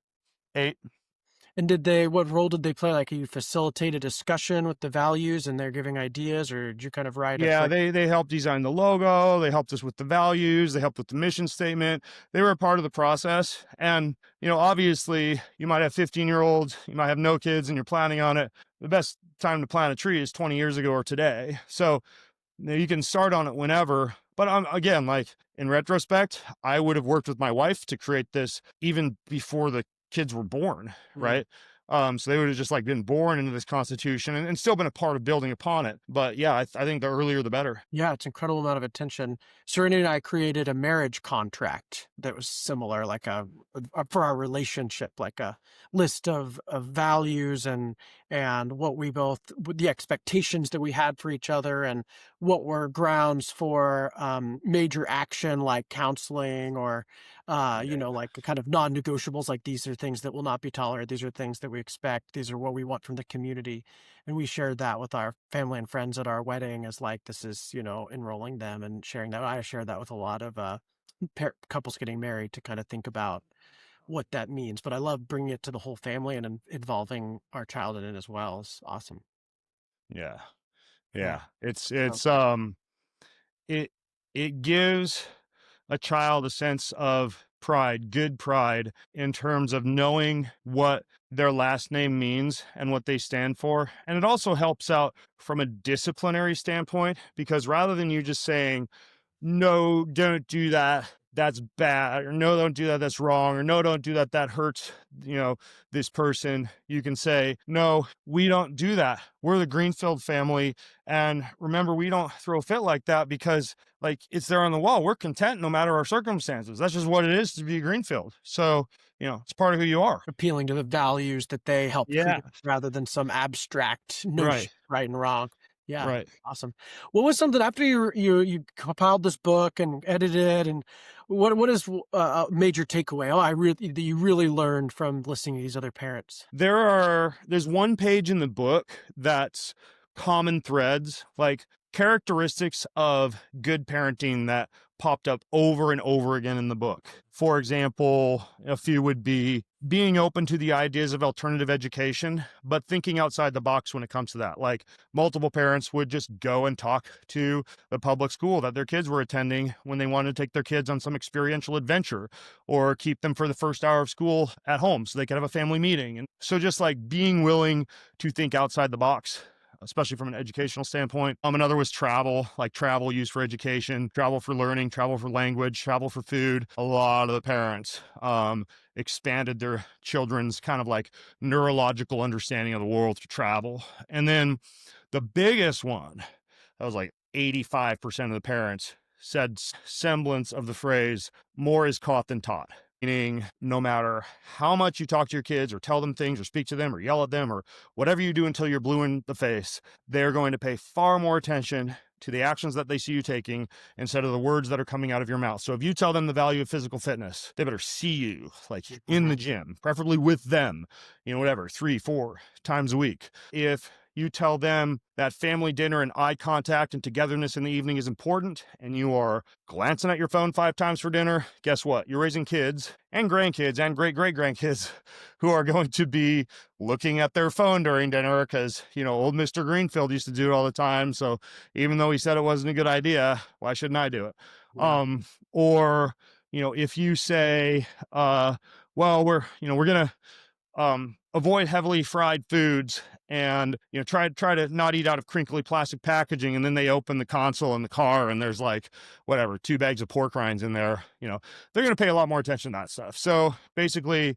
8. And what role did they play? Like, you facilitate a discussion with the values and they're giving ideas, or did you kind of write a Yeah, quick? they helped design the logo, they helped us with the values, they helped with the mission statement. They were a part of the process. And, obviously you might have 15-year-olds, you might have no kids and you're planning on it. The best time to plant a tree is 20 years ago or today. So, you can start on it whenever. But again, like in retrospect, I would have worked with my wife to create this even before the kids were born, Mm. right? So they would have just like been born into this constitution and still been a part of building upon it. But yeah, I think the earlier the better. Yeah, it's incredible amount of attention. Serenity and I created a marriage contract that was similar, like for our relationship, like a list of values and what we both, the expectations that we had for each other, and what were grounds for major action like counseling, or Yeah. like kind of non-negotiables, like these are things that will not be tolerated. These are things that we expect. These are what we want from the community. And we shared that with our family and friends at our wedding, as like, this is, enrolling them and sharing that. I share that with a lot of couples getting married, to kind of think about what that means. But I love bringing it to the whole family and involving our child in it as well. It's awesome. Yeah. Yeah. Yeah. It's So it's it it gives a child a sense of pride, good pride, in terms of knowing what their last name means and what they stand for. And it also helps out from a disciplinary standpoint, because rather than you just saying, no, don't do that, that's bad, or no, don't do that, that's wrong, or no, don't do that, that hurts, this person, you can say, no, we don't do that. We're the Greenfield family. And remember, we don't throw a fit like that because like it's there on the wall. We're content no matter our circumstances. That's just what it is to be Greenfield. So, it's part of who you are. appealing to the values that they help Yeah. create, rather than some abstract Right. notion, right and wrong. Yeah, Right. awesome. What was something after you compiled this book and edited, and what is a major takeaway? Oh, I really that you really learned from listening to these other parents. There's one page in the book that's common threads, like characteristics of good parenting that popped up over and over again in the book. For example, a few would be being open to the ideas of alternative education, but thinking outside the box when it comes to that. Like multiple parents would just go and talk to the public school that their kids were attending when they wanted to take their kids on some experiential adventure, or keep them for the first hour of school at home so they could have a family meeting. And so just like being willing to think outside the box, especially from an educational standpoint. Another was travel, like travel used for education, travel for learning, travel for language, travel for food. A lot of the parents expanded their children's kind of like neurological understanding of the world through travel. And then the biggest one, that was like 85% of the parents said semblance of the phrase, more is caught than taught. Meaning, no matter how much you talk to your kids or tell them things or speak to them or yell at them or whatever you do until you're blue in the face, they're going to pay far more attention to the actions that they see you taking instead of the words that are coming out of your mouth. So if you tell them the value of physical fitness, they better see you like in the gym, preferably with them, whatever, 3-4 times a week. If you tell them that family dinner and eye contact and togetherness in the evening is important, and you are glancing at your phone 5 times for dinner, guess what? You're raising kids and grandkids and great-great-grandkids who are going to be looking at their phone during dinner because, old Mr. Greenfield used to do it all the time. So even though he said it wasn't a good idea, why shouldn't I do it? Yeah. Or, if you say, well, we're going to avoid heavily fried foods and try to not eat out of crinkly plastic packaging, and then they open the console in the car and there's like whatever 2 bags of pork rinds in there, they're going to pay a lot more attention to that stuff. So basically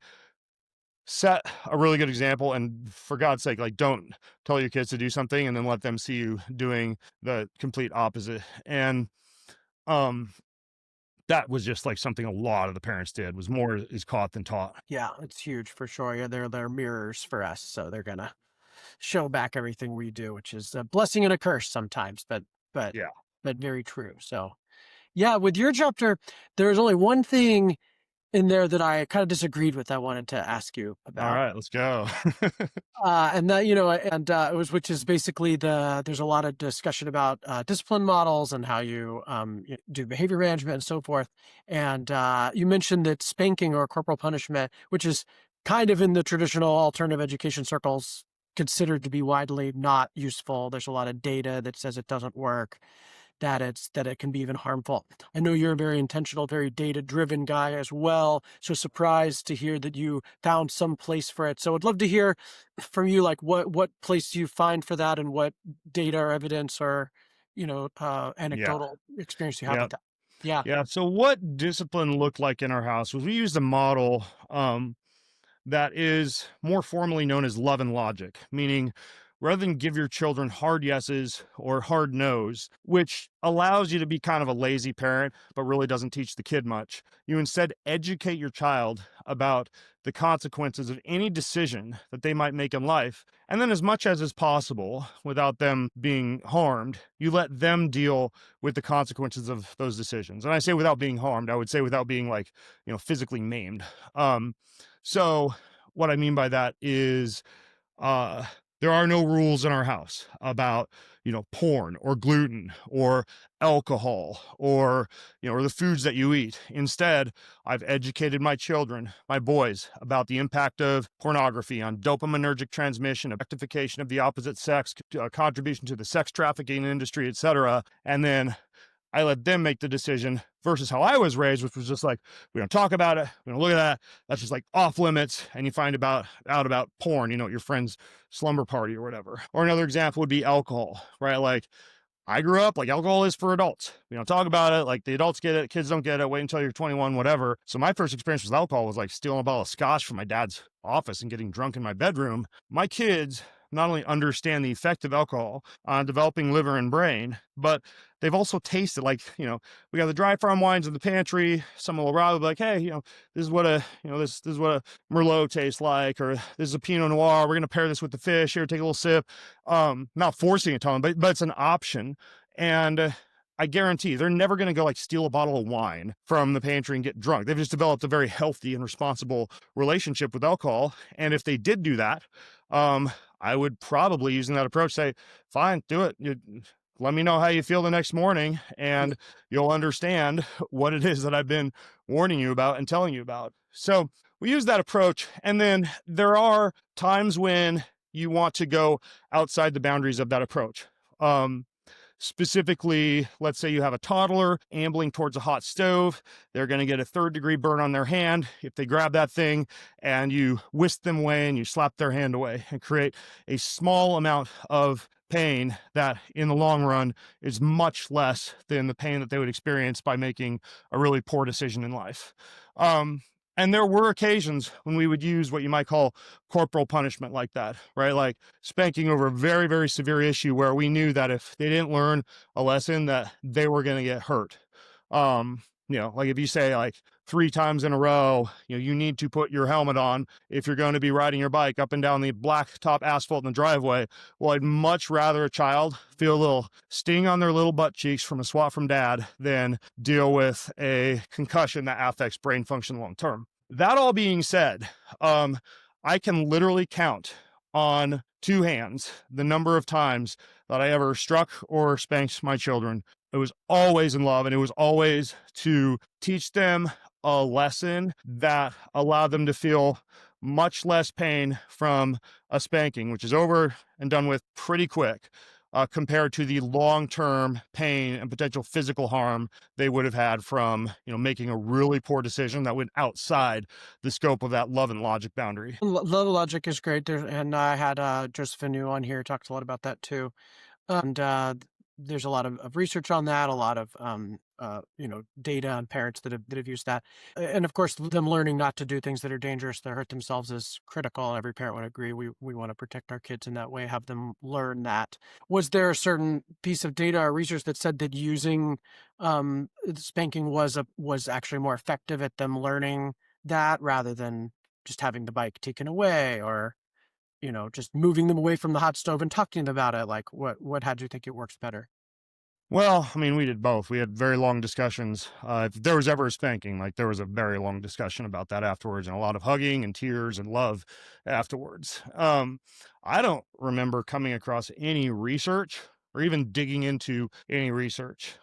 set a really good example, and for God's sake, like don't tell your kids to do something and then let them see you doing the complete opposite. And um that was just like something a lot of the parents did, was more is caught than taught. Yeah, it's huge for sure. Yeah, they're mirrors for us, so they're gonna show back everything we do, which is a blessing and a curse sometimes, but Yeah. but very true. So yeah, with your chapter, there's only one thing in there that I kind of disagreed with. I wanted to ask you All about. right, let's go. And that, it was, which is basically there's a lot of discussion about discipline models and how you do behavior management and so forth. And you mentioned that spanking or corporal punishment, which is kind of in the traditional alternative education circles, considered to be widely not useful. There's a lot of data that says it doesn't work, that it can be even harmful. I know you're a very intentional, very data-driven guy as well, so surprised to hear that you found some place for it. So I'd love to hear from you, like what place do you find for that, and what data or evidence or Yeah. anecdotal experience you have Yeah. with that. Yeah. Yeah. So what discipline looked like in our house was we used a model that is more formally known as love and logic, meaning rather than give your children hard yeses or hard nos, which allows you to be kind of a lazy parent, but really doesn't teach the kid much, you instead educate your child about the consequences of any decision that they might make in life. And then, as much as is possible, without them being harmed, you let them deal with the consequences of those decisions. And I say without being harmed, I would say without being like, physically maimed. So what I mean by that is uh, there are no rules in our house about, porn or gluten or alcohol or the foods that you eat. Instead, I've educated my children, my boys, about the impact of pornography on dopaminergic transmission, objectification of the opposite sex, contribution to the sex trafficking industry, etc. And then I let them make the decision versus how I was raised, which was just like, we don't talk about it. We don't look at that. That's just like off limits. And you find out about porn, at your friend's slumber party or whatever. Or another example would be alcohol, right? Like I grew up like alcohol is for adults. We don't talk about it. Like the adults get it. Kids don't get it. Wait until you're 21, whatever. So my first experience with alcohol was like stealing a bottle of scotch from my dad's office and getting drunk in my bedroom. My kids not only understand the effect of alcohol on developing liver and brain, but they've also tasted like, we got the dry farm wines in the pantry. Someone will rather be like, hey, this is what this is what a Merlot tastes like, or this is a Pinot Noir. We're going to pair this with the fish. Here, take a little sip. Not forcing it on them, but it's an option. And I guarantee they're never going to go like steal a bottle of wine from the pantry and get drunk. They've just developed a very healthy and responsible relationship with alcohol. And if they did do that, I would probably, using that approach, say, fine, do it. Let me know how you feel the next morning, and you'll understand what it is that I've been warning you about and telling you about. So we use that approach. And then there are times when you want to go outside the boundaries of that approach. Specifically, let's say you have a toddler ambling towards a hot stove. They're going to get a third-degree burn on their hand if they grab that thing, and you whisk them away and you slap their hand away and create a small amount of pain that in the long run is much less than the pain that they would experience by making a really poor decision in life. And there were occasions when we would use what you might call corporal punishment like that, right? Like spanking over a very, very severe issue where we knew that if they didn't learn a lesson that they were going to get hurt. Like if you say like 3 times in a row, you need to put your helmet on if you're going to be riding your bike up and down the blacktop asphalt in the driveway. Well, I'd much rather a child feel a little sting on their little butt cheeks from a swat from dad than deal with a concussion that affects brain function long term. That all being said, I can literally count on 2 hands the number of times that I ever struck or spanked my children. It was always in love, and it was always to teach them a lesson that allowed them to feel much less pain from a spanking, which is over and done with pretty quick, compared to the long-term pain and potential physical harm they would have had from, making a really poor decision that went outside the scope of that love and logic boundary. Love logic is great there, and I had Joseph Anu on here, talked a lot about that too. And there's a lot of research on that, a lot of data on parents that have used that, and of course them learning not to do things that are dangerous that hurt themselves is critical. Every parent would agree. We want to protect our kids in that way, have them learn that. Was there a certain piece of data or research that said that using spanking was actually more effective at them learning that rather than just having the bike taken away, or just moving them away from the hot stove and talking about it? Like, what had you think it works better? Well, I mean, we did both. We had very long discussions. If there was ever a spanking, like there was a very long discussion about that afterwards, and a lot of hugging and tears and love afterwards. I don't remember coming across any research or even digging into any research.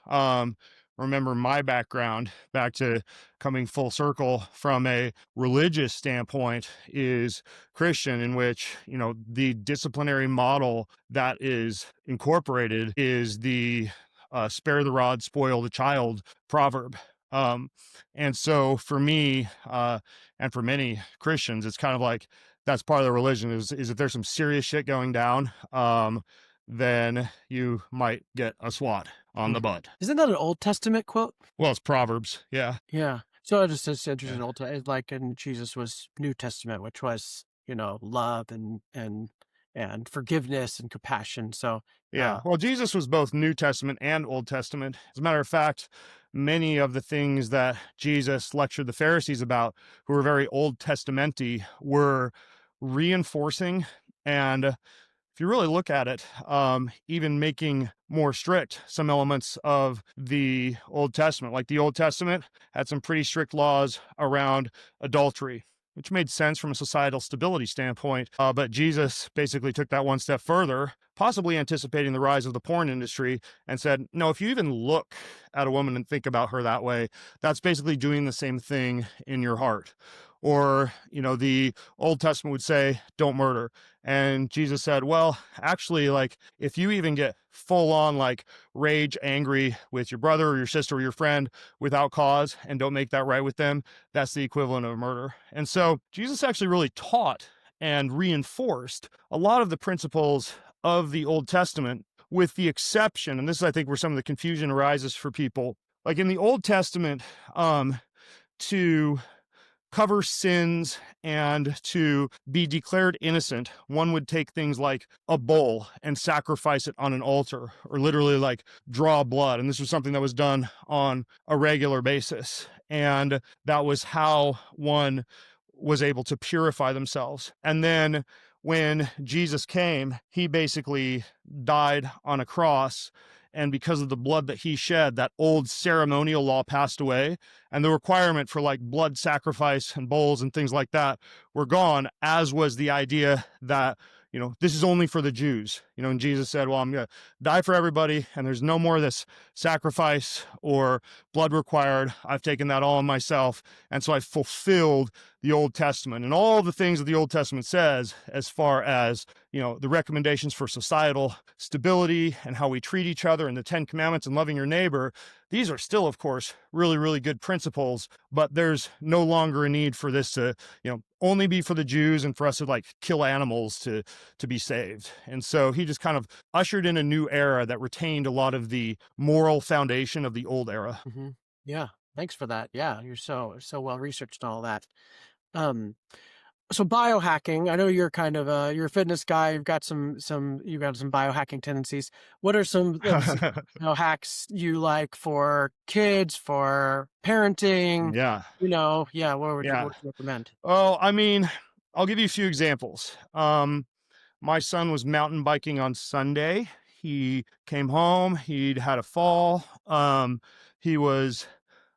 Remember my background, back to coming full circle from a religious standpoint, is Christian, in which, the disciplinary model that is incorporated is the spare the rod, spoil the child proverb. Um, and so for me, and for many Christians, it's kind of like that's part of the religion is if there's some serious shit going down, then you might get a swat on Hmm. the butt. Isn't that an Old Testament quote? Well, it's Proverbs. Yeah. Yeah. So it's interesting. Yeah. Like, and Jesus was New Testament, which was, love and forgiveness and compassion. So, Yeah. Well, Jesus was both New Testament and Old Testament. As a matter of fact, many of the things that Jesus lectured the Pharisees about, who were very Old Testamenty, were reinforcing and, if you really look at it, even making more strict some elements of the Old Testament. Like the Old Testament had some pretty strict laws around adultery, which made sense from a societal stability standpoint. But Jesus basically took that one step further, possibly anticipating the rise of the porn industry, and said, no, if you even look at a woman and think about her that way, that's basically doing the same thing in your heart. Or, the Old Testament would say, don't murder. And Jesus said, well, actually, like, if you even get full on, like, rage, angry with your brother or your sister or your friend without cause and don't make that right with them, that's the equivalent of murder. And so Jesus actually really taught and reinforced a lot of the principles of the Old Testament, with the exception, and this is, I think, where some of the confusion arises for people. Like in the Old Testament, to cover sins and to be declared innocent, one would take things like a bull and sacrifice it on an altar, or literally like draw blood. And this was something that was done on a regular basis. And that was how one was able to purify themselves. And then when Jesus came, he basically died on a cross. And because of the blood that he shed, that old ceremonial law passed away, and the requirement for like blood sacrifice and bowls and things like that were gone, as was the idea that, this is only for the Jews. And Jesus said, well, I'm going to die for everybody, and there's no more of this sacrifice or blood required. I've taken that all on myself. And so I fulfilled the Old Testament and all the things that the Old Testament says as far as, the recommendations for societal stability and how we treat each other, and the 10 Commandments and loving your neighbor. These are still, of course, really, really good principles, but there's no longer a need for this to, only be for the Jews and for us to like kill animals to be saved. And so he just kind of ushered in a new era that retained a lot of the moral foundation of the old era. hmm yeah. Thanks for that. Yeah, you're so well researched and all that. Um, so biohacking, I know you're kind of you're a fitness guy. You've got some biohacking tendencies. What are some of the hacks you like for kids, for parenting? Yeah. Yeah, Yeah. what would you recommend? Oh, I mean, I'll give you a few examples. My son was mountain biking on Sunday. He came home, he'd had a fall. He was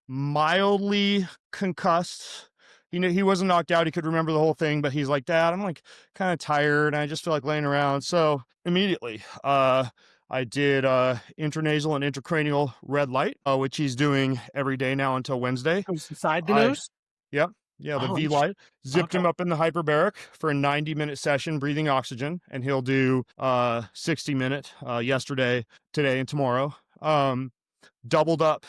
mildly concussed. He wasn't knocked out. He could remember the whole thing, but he's like, Dad, I'm like kind of tired and I just feel like laying around. So immediately, I did intranasal and intracranial red light, which he's doing every day now until Wednesday. Comes inside the I, nose? yep. Yeah, the Oh, V light. Zipped okay. him up in the hyperbaric for a 90-minute session breathing oxygen, and he'll do 60-minute yesterday, today, and tomorrow. Doubled up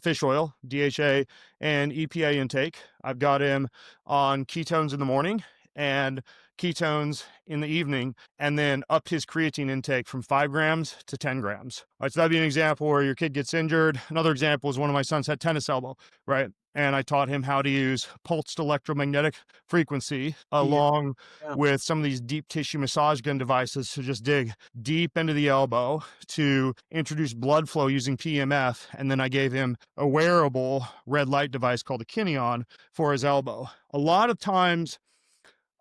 fish oil, DHA, and EPA intake. I've got him on ketones in the morning and ketones in the evening, and then upped his creatine intake from 5 grams to 10 grams. All right, so that'd be an example where your kid gets injured. Another example is one of my sons had tennis elbow, right? And I taught him how to use pulsed electromagnetic frequency Yeah. along Yeah. with some of these deep tissue massage gun devices to just dig deep into the elbow to introduce blood flow using PMF. And then I gave him a wearable red light device called a Kineon for his elbow. A lot of times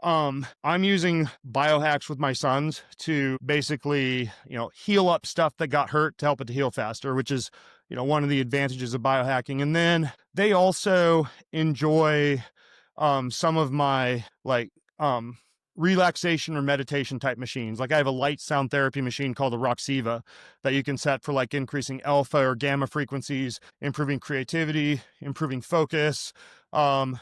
I'm using biohacks with my sons to basically, heal up stuff that got hurt to help it to heal faster, which is, one of the advantages of biohacking. And then they also enjoy some of my um relaxation or meditation type machines. Like I have a light sound therapy machine called a Roxiva that you can set for like increasing alpha or gamma frequencies, improving creativity, improving focus. um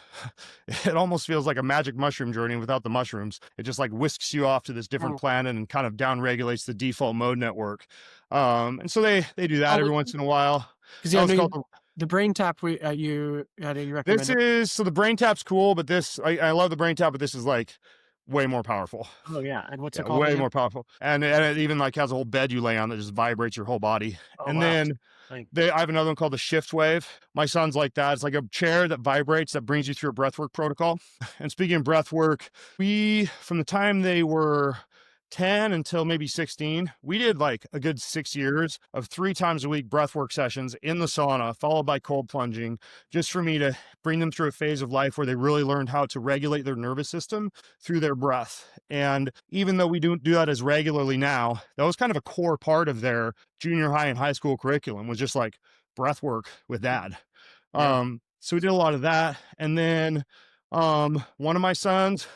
it almost feels like a magic mushroom journey without the mushrooms. It just like whisks you off to this different Mm. planet and kind of down regulates the default mode network. And so they do that Oh, every once in a while. because That yeah, I was know called the brain tap. You how do you this recommend it? is so the brain tap's cool, but I love the brain tap, but this is like way more powerful. Oh yeah, and what's Yeah, it called way again? more powerful. And it even like has a whole bed you lay on that just vibrates your whole body. Oh And wow. then Like, I have another one called the shift wave. My son's like that. It's like a chair that vibrates that brings you through a breathwork protocol. And speaking of breathwork, we from the time they were 10 until maybe 16, we did like a good 6 years of 3 times a week breathwork sessions in the sauna, followed by cold plunging, just for me to bring them through a phase of life where they really learned how to regulate their nervous system through their breath. And even though we don't do that as regularly now, that was kind of a core part of their junior high and high school curriculum, was just like breath work with dad. yeah. So we did a lot of that. And then one of my sons,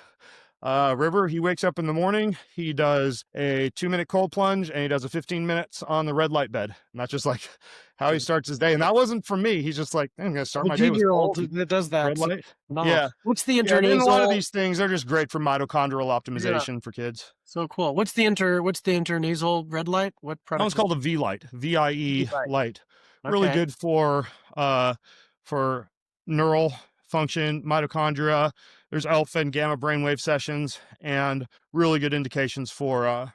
River, he wakes up in the morning, he does a 2-minute cold plunge, and he does a 15 minutes on the red light bed. And that's just like how he starts his day. And that wasn't from me. He's just like, I'm gonna start A my day with junior-old cold that does red that. So light. phenomenal. Yeah. What's the Yeah. And a lot of intranasal? these things are just great for mitochondrial Yeah, optimization for kids. so cool. What's the intranasal red light? What That one's product is called a V light, VIE Right. light. Really Okay. good uh for neural function, mitochondria. There's alpha and gamma brainwave sessions, and really good indications for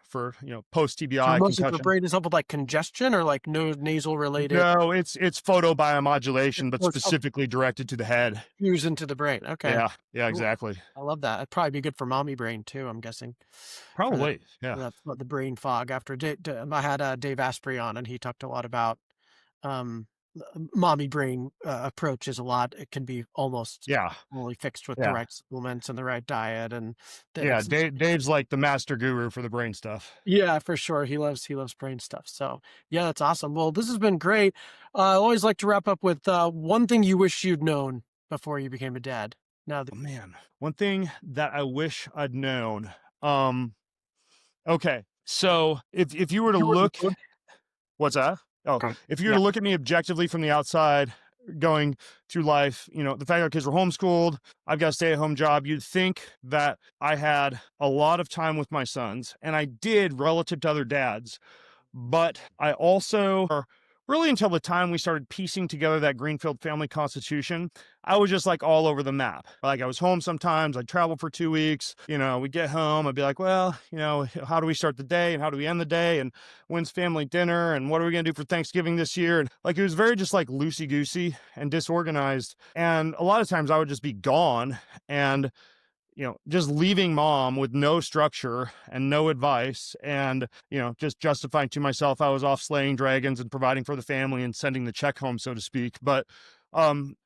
post So TBI mostly for concussion. brain is help with like congestion or like no nasal related. No, it's photobiomodulation, but So it's help specifically directed to the head. fuse into the brain. Okay. Yeah, yeah, Cool. exactly. I love that. It'd probably be good for mommy brain too, I'm guessing. For the Probably, for yeah. that for the brain fog after I had Dave Asprey on and he talked a lot about um mommy brain approaches a lot. It can be almost Yeah, only fixed with the yeah, right supplements and the right diet and yeah. it's Dave's like the master guru for the brain stuff. yeah, for sure. He loves brain stuff. So yeah, that's awesome. Well, this has been great. I always like to wrap up with one thing you wish you'd known before you became a dad. Now that Oh, man, one thing that I wish I'd known. Um, okay, so if you were to you were look, good. what's that? Oh, Okay. if you were Yeah. to look at me objectively from the outside, going through life, the fact that our kids were homeschooled, I've got a stay-at-home job, you'd think that I had a lot of time with my sons, and I did relative to other dads. But I also, or really until the time we started piecing together that Greenfield family constitution, I was just like all over the map. Like I was home sometimes, I'd travel for 2 weeks, we'd get home, I'd be like, well, how do we start the day and how do we end the day? And when's family dinner? And what are we going to do for Thanksgiving this year? And like it was very just like loosey goosey and disorganized. And a lot of times I would just be gone and just leaving mom with no structure and no advice and, just justifying to myself I was off slaying dragons and providing for the family and sending the check home, so to speak. But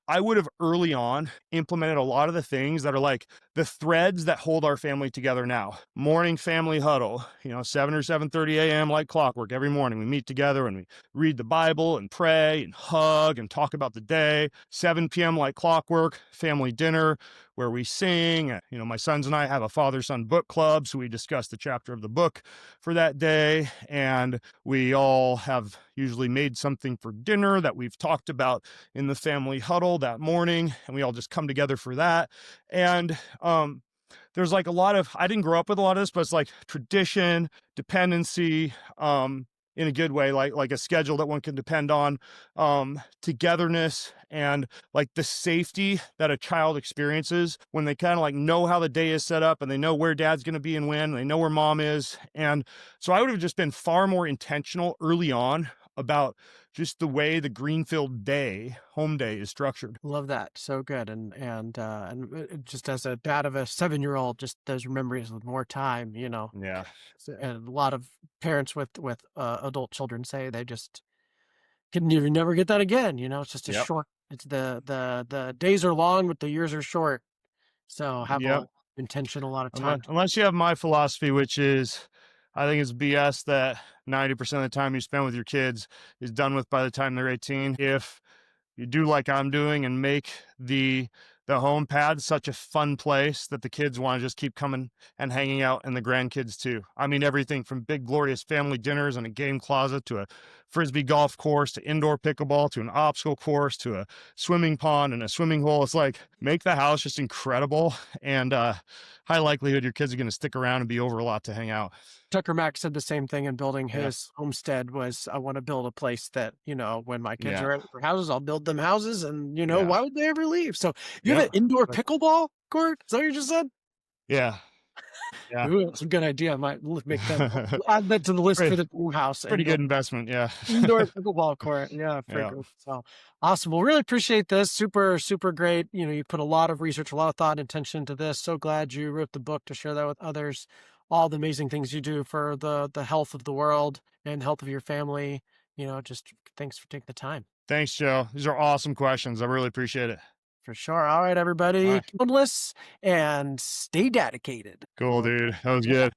I would have early on implemented a lot of the things that are like the threads that hold our family together now. Morning family huddle, 7 or 7:30 a.m. like clockwork every morning. We meet together and we read the Bible and pray and hug and talk about the day. 7 p.m. like clockwork, family dinner where we sing. My sons and I have a father-son book club, so we discuss the chapter of the book for that day. And we all have usually made something for dinner that we've talked about in the family huddle that morning, and we all just come together for that. And there's like a lot of, I didn't grow up with a lot of this, but it's like tradition, dependency, in a good way, like a schedule that one can depend on, togetherness, and like the safety that a child experiences when they kind of like know how the day is set up and they know where dad's going to be and when, and they know where mom is. And so I would have just been far more intentional early on about just the way the Greenfield home day is structured. Love that. So good. Just as a dad of a 7-year-old, just those memories with more time, Yeah. and a lot of parents with adult children say they just can you never get that again. It's just a Yep. short. It's the days are long, but the years are short. So have Yep. intention a lot of Unless, times. unless you have my philosophy, which is, I think it's BS that 90% of the time you spend with your kids is done with by the time they're 18. If you do like I'm doing and make the home pad such a fun place that the kids want to just keep coming and hanging out, and the grandkids too. I mean, everything from big glorious family dinners and a game closet to a frisbee golf course to indoor pickleball to an obstacle course to a swimming pond and a swimming hole. It's like, make the house just incredible, and high likelihood your kids are going to stick around and be over a lot to hang out. Tucker Max said the same thing in building Yeah. his homestead was, I want to build a place that, when my kids Yeah. are ready for houses, I'll build them houses and, Yeah. why would they ever leave? So you have Yeah. an indoor Like, pickleball court? Is that what you just said? yeah. Yeah. Ooh, that's a good idea. I might make that, add that to the list for pretty, the new house. pretty good investment. Yeah. Indoor pickleball court. Yeah, Yeah. pretty good. So awesome. Well, really appreciate this. Super, super great. You put a lot of research, a lot of thought and attention into this. So glad you wrote the book to share that with others. All the amazing things you do for the health of the world and health of your family. Just thanks for taking the time. Thanks, Joe. These are awesome questions. I really appreciate it. For sure. All right, All everybody. right. Keep on lists and stay dedicated. Cool, dude. That was good.